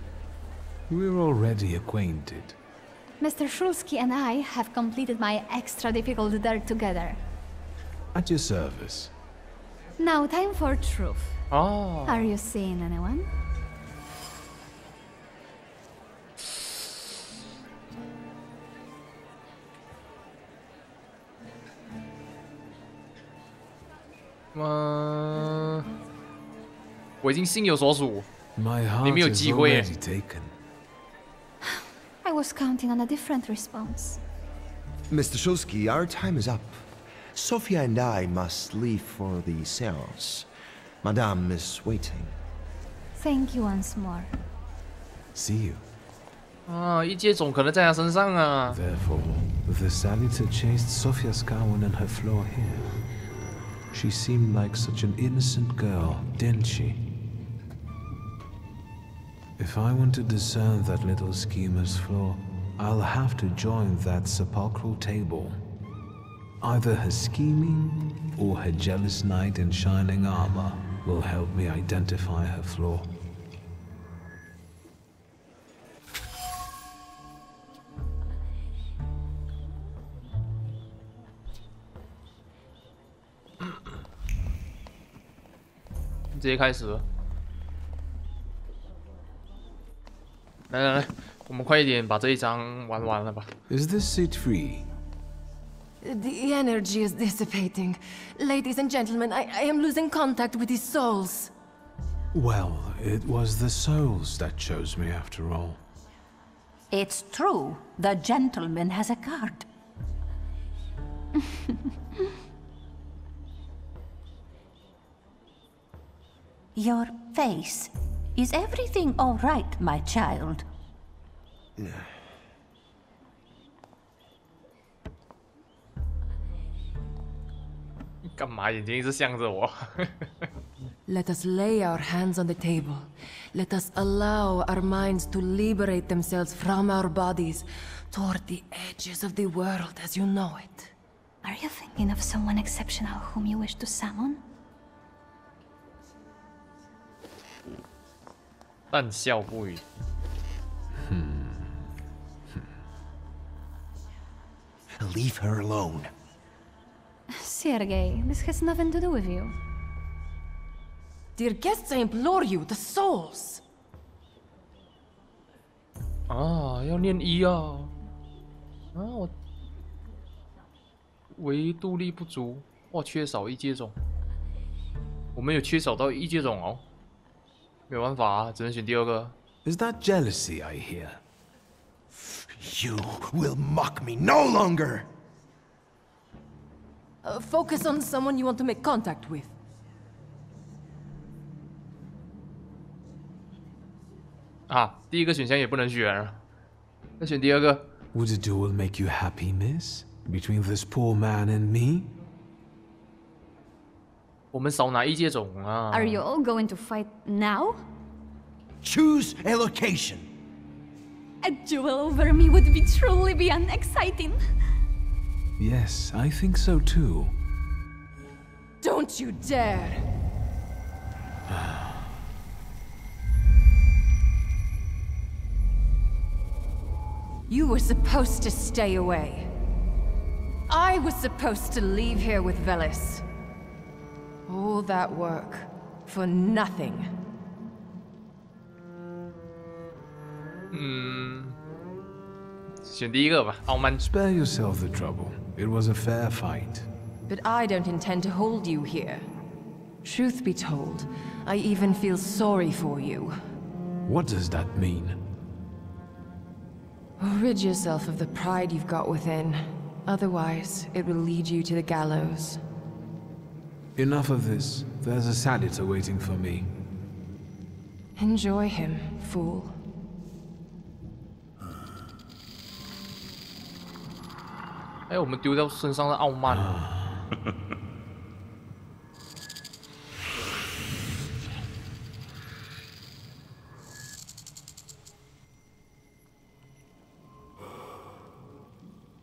We're already acquainted. Mr. Shulsky and I have completed my extra difficult dirt together. At your service. Now time for truth. Oh. Are you seeing anyone? Uh, 我已经心有所属。 My heart 你没有机会。 is already taken. I was counting on a different response. Mr. Shulsky, our time is up. Sophia and I must leave for the seance. Madame is waiting. Thank you once more. See you. 啊，一接种可能在他身上啊。 Therefore, the Salita chased Sofia Scowen and her floor here. She seemed like such an innocent girl, didn't she? If I want to discern that little schemer's flaw, I'll have to join that sepulchral table. Either her scheming or her jealous knight in shining armor will help me identify her flaw.直接开始了。来来来，我们快一点把这一章玩完了吧。Is this seat free? The energy is dissipating. Ladies and gentlemen, I am losing contact with his souls. Well, it was the souls that chose me after all. It's true. The gentleman has a card. Your face. Is everything all right, my child? 干嘛眼睛一直向着我？ Let us lay our hands on the table. Let us allow our minds to liberate themselves from our bodies toward the edges of the world as you know it. Are you thinking of someone exceptional whom you wish to summon? 淡笑不语。Leave her alone. Sergei, this has nothing to do with you. Dear guests, I implore you, the souls. 啊，要念一啊！啊，我维度力不足，哇，缺少一阶种。我们有缺少到一阶种哦，没有办法啊，只能选第二个。Is that jealousy I hear? You will mock me no longer. Focus on someone you want to make contact with. 啊，第一个选项也不能选啊，要选第二个。Would a duel make you happy, miss? Between this poor man and me? 我们少拿一阶种啊。Are you all going to fight now? Choose a location. A duel over me would be truly beyond exciting. Yes, I think so too. Don't you dare! You were supposed to stay away. I was supposed to leave here with Velis. All that work for nothing. 选第一个吧，傲慢。 Spare yourself the trouble. It was a fair fight. But I don't intend to hold you here. Truth be told, I even feel sorry for you. What does that mean? Rid yourself of the pride you've got within. Otherwise, it will lead you to the gallows. Enough of this. There's a Sadita waiting for me. Enjoy him, fool. 哎，我们丢掉身上的傲慢。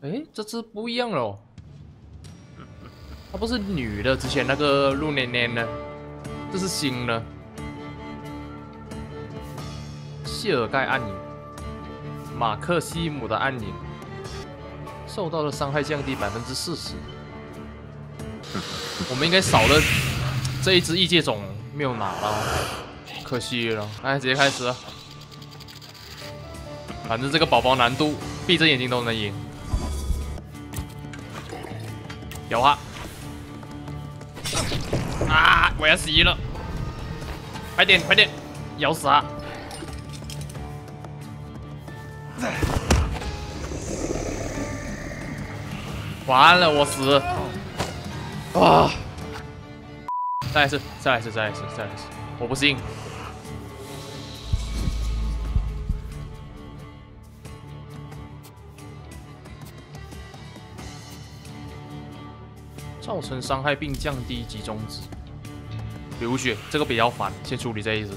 哎，这只不一样了哦。它不是女的，之前那个陆年年的，这是新的。谢尔盖暗影，马克西姆的暗影，受到的伤害降低40%。我们应该少了这一只异界种没有拿到，可惜了。哎，直接开始了。反正这个宝宝难度，闭着眼睛都能赢。有啊！啊！我要死了！快点，快点，咬死他！完了，我死！啊！再来一次，再来一次，再来一次，再来一次！我不信。造成伤害并降低集中值。流血，这个比较烦，先处理这一只。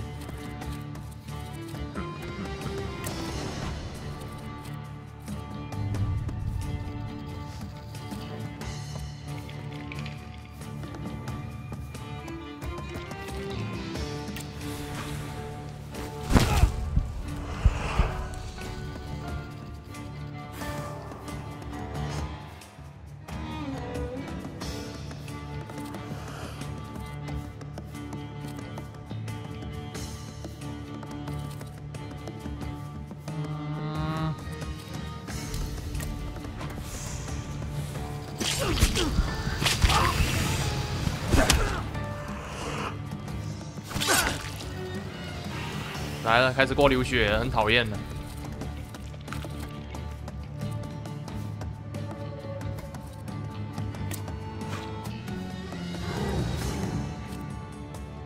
来了，开始过流血，很讨厌的。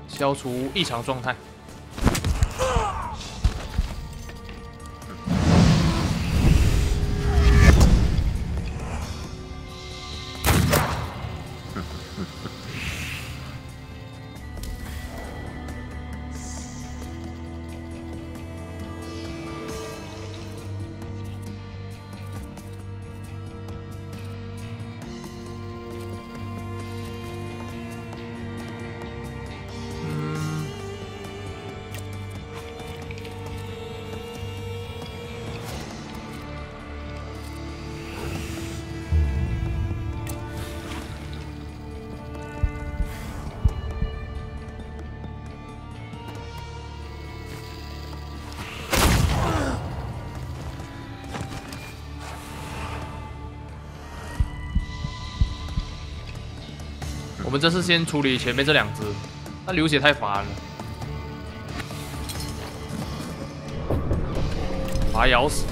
消除异常状态。我们这次先处理前面这两只，那流血太烦了，把它咬死。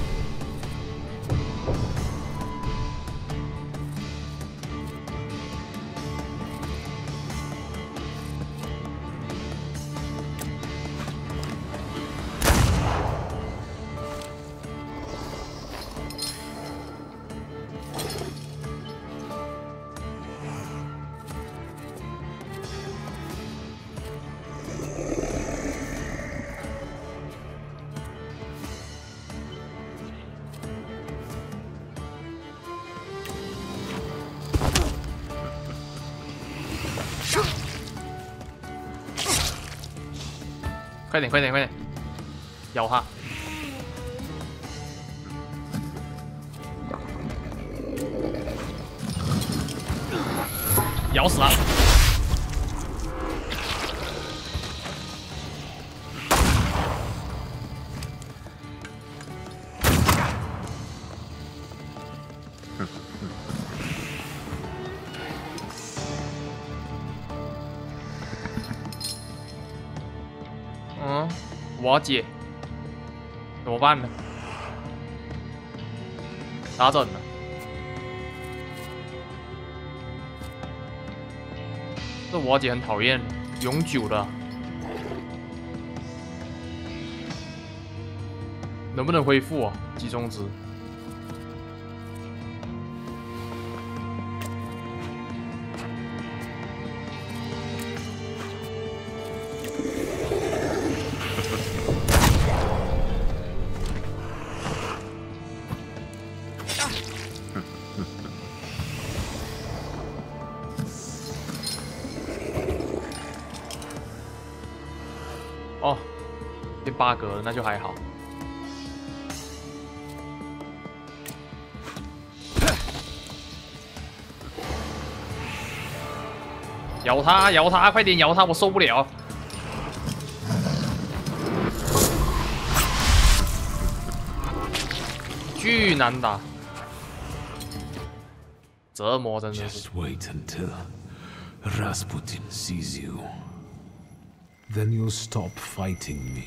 快点，快点，快点，咬它！咬死它！瓦解，怎么办呢？咋整呢？这瓦解很讨厌，永久的。能不能恢复啊？集中值。bug 了，那就还好。咬他，咬他，快点咬他，我受不了。巨难打，折磨真的是。 Just wait until Rasputin sees you. Then you'll stop fighting me.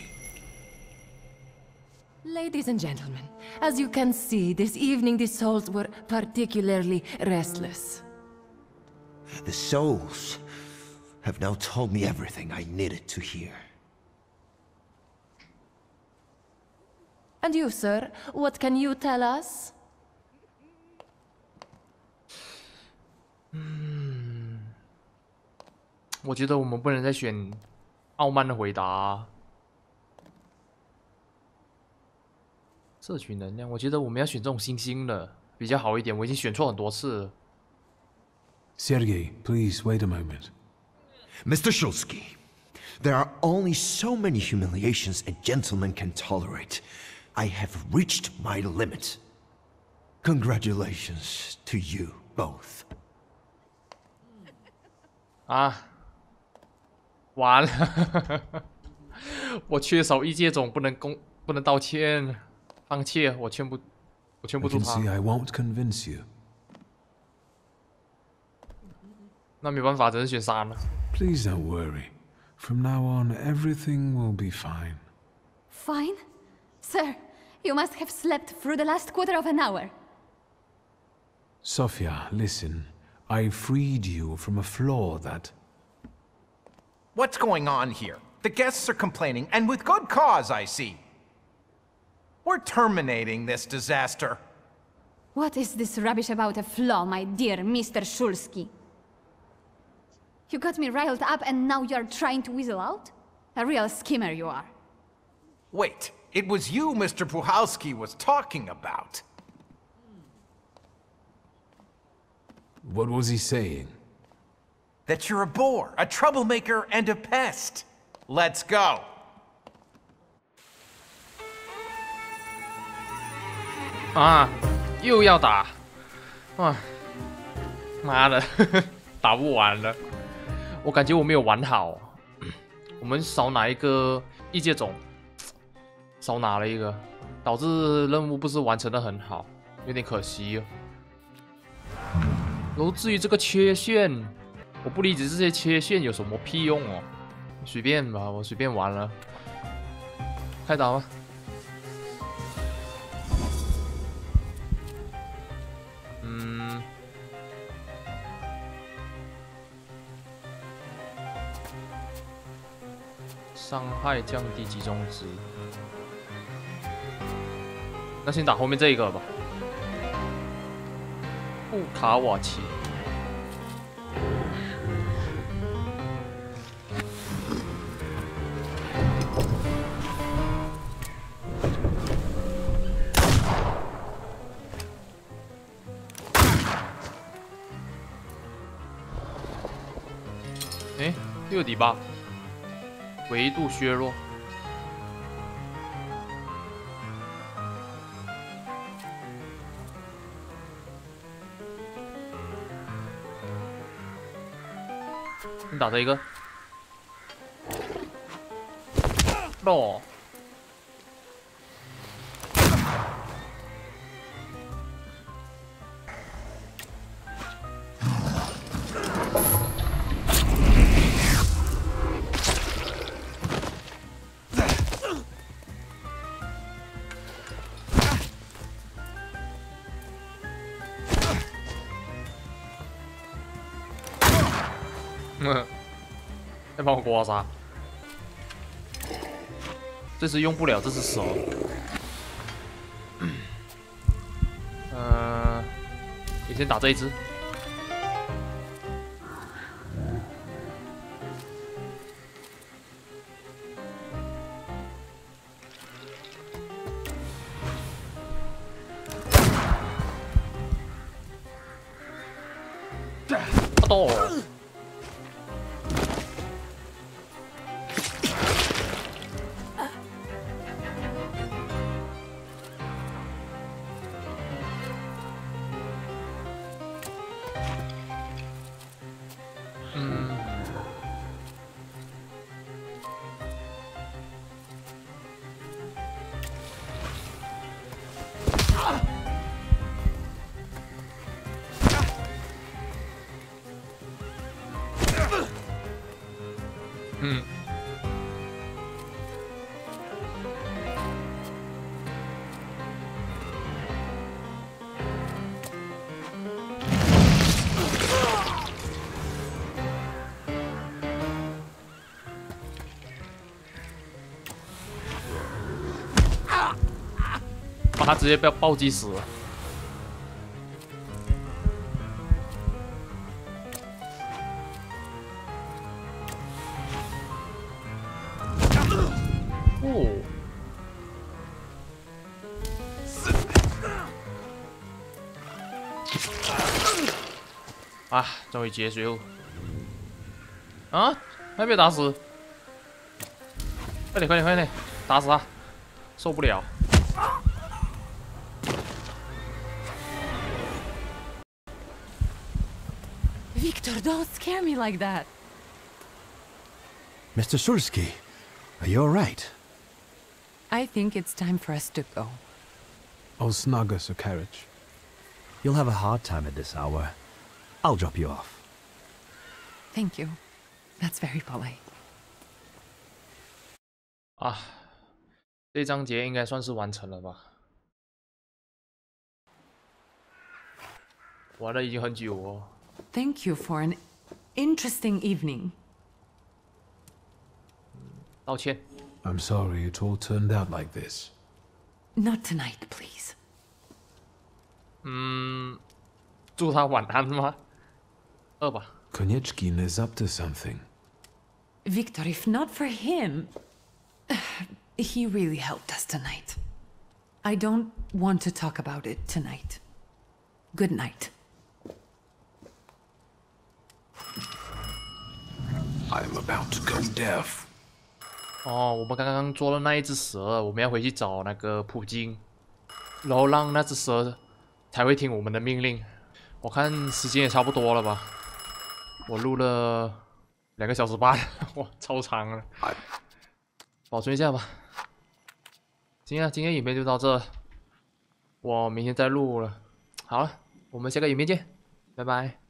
Ladies and gentlemen, as you can see, this evening the souls were particularly restless. The souls have now told me everything I needed to hear. And you, sir, what can you tell us? 我觉得我们不能再选傲慢的回答。摄取能量，我觉得我们要选这种星星的比较好一点。我已经选错很多次了。Sergei, please wait a moment. Mr. Shulsky, there are only so many humiliations a gentleman can tolerate. I have reached my limit. Congratulations to you both. 啊，完了，我缺少异界种，不能道歉，放弃，我劝不住他。 I won't convince you. 那没办法，只能选3了。 Please don't worry. From now on, everything will be fine. Fine? Sir, you must have slept through the last quarter of an hour. Sophia, listen. I freed you from a flaw that... What's going on here? The guests are complaining, and with good cause, I see. We're terminating this disaster. What is this rubbish about a flaw, my dear Mr. Shulsky? You got me riled up and now you're trying to weasel out? A real schemer you are. Wait, it was you Mr. Puhalski was talking about. What was he saying? That you're a bore, a troublemaker, and a pest. Let's go. 啊，又要打，啊，妈的，打不完了。我感觉我没有玩好，我们少拿一个异界种，少拿了一个，导致任务不是完成的很好，有点可惜哦。然后至于这个缺陷，我不理解这些缺陷有什么屁用哦。随便吧，我随便玩了，开打吧。 伤害降低集中值，那先打后面这一个吧。布卡瓦奇，哎，又有底吧？ 维度削弱，你打这一个，哦，再帮我刮痧，这次用不了，这是蛇。你先打这一只。哦。把他直接被暴击死了。哦，啊，终于结束。啊，还没打死！快点，快点，快点，打死他！受不了。 Victor, don't scare me like that. Mr. Sursky, are you alright? I think it's time for us to go. I'll snug us a carriage. You'll have a hard time at this hour. I'll drop you off. Thank you. That's very polite. 啊，这章节应该算是完成了吧？玩了已经很久哦。 Thank you for an interesting evening. 道歉。I'm sorry it all turned out like this. Not tonight, please. 祝他晚安吗？2吧。 Konieczkin is up to something. Victor, if not for him, he really helped us tonight. I don't want to talk about it tonight. Good night. I'm about to go deaf. 哦，我们刚刚捉了那一只蛇，我们要回去找那个普京，然后让那只蛇才会听我们的命令。我看时间也差不多了吧，我录了2个小时半，哇，超长了。保存一下吧。今天影片就到这，我明天再录了。好了，我们下个影片见，拜拜。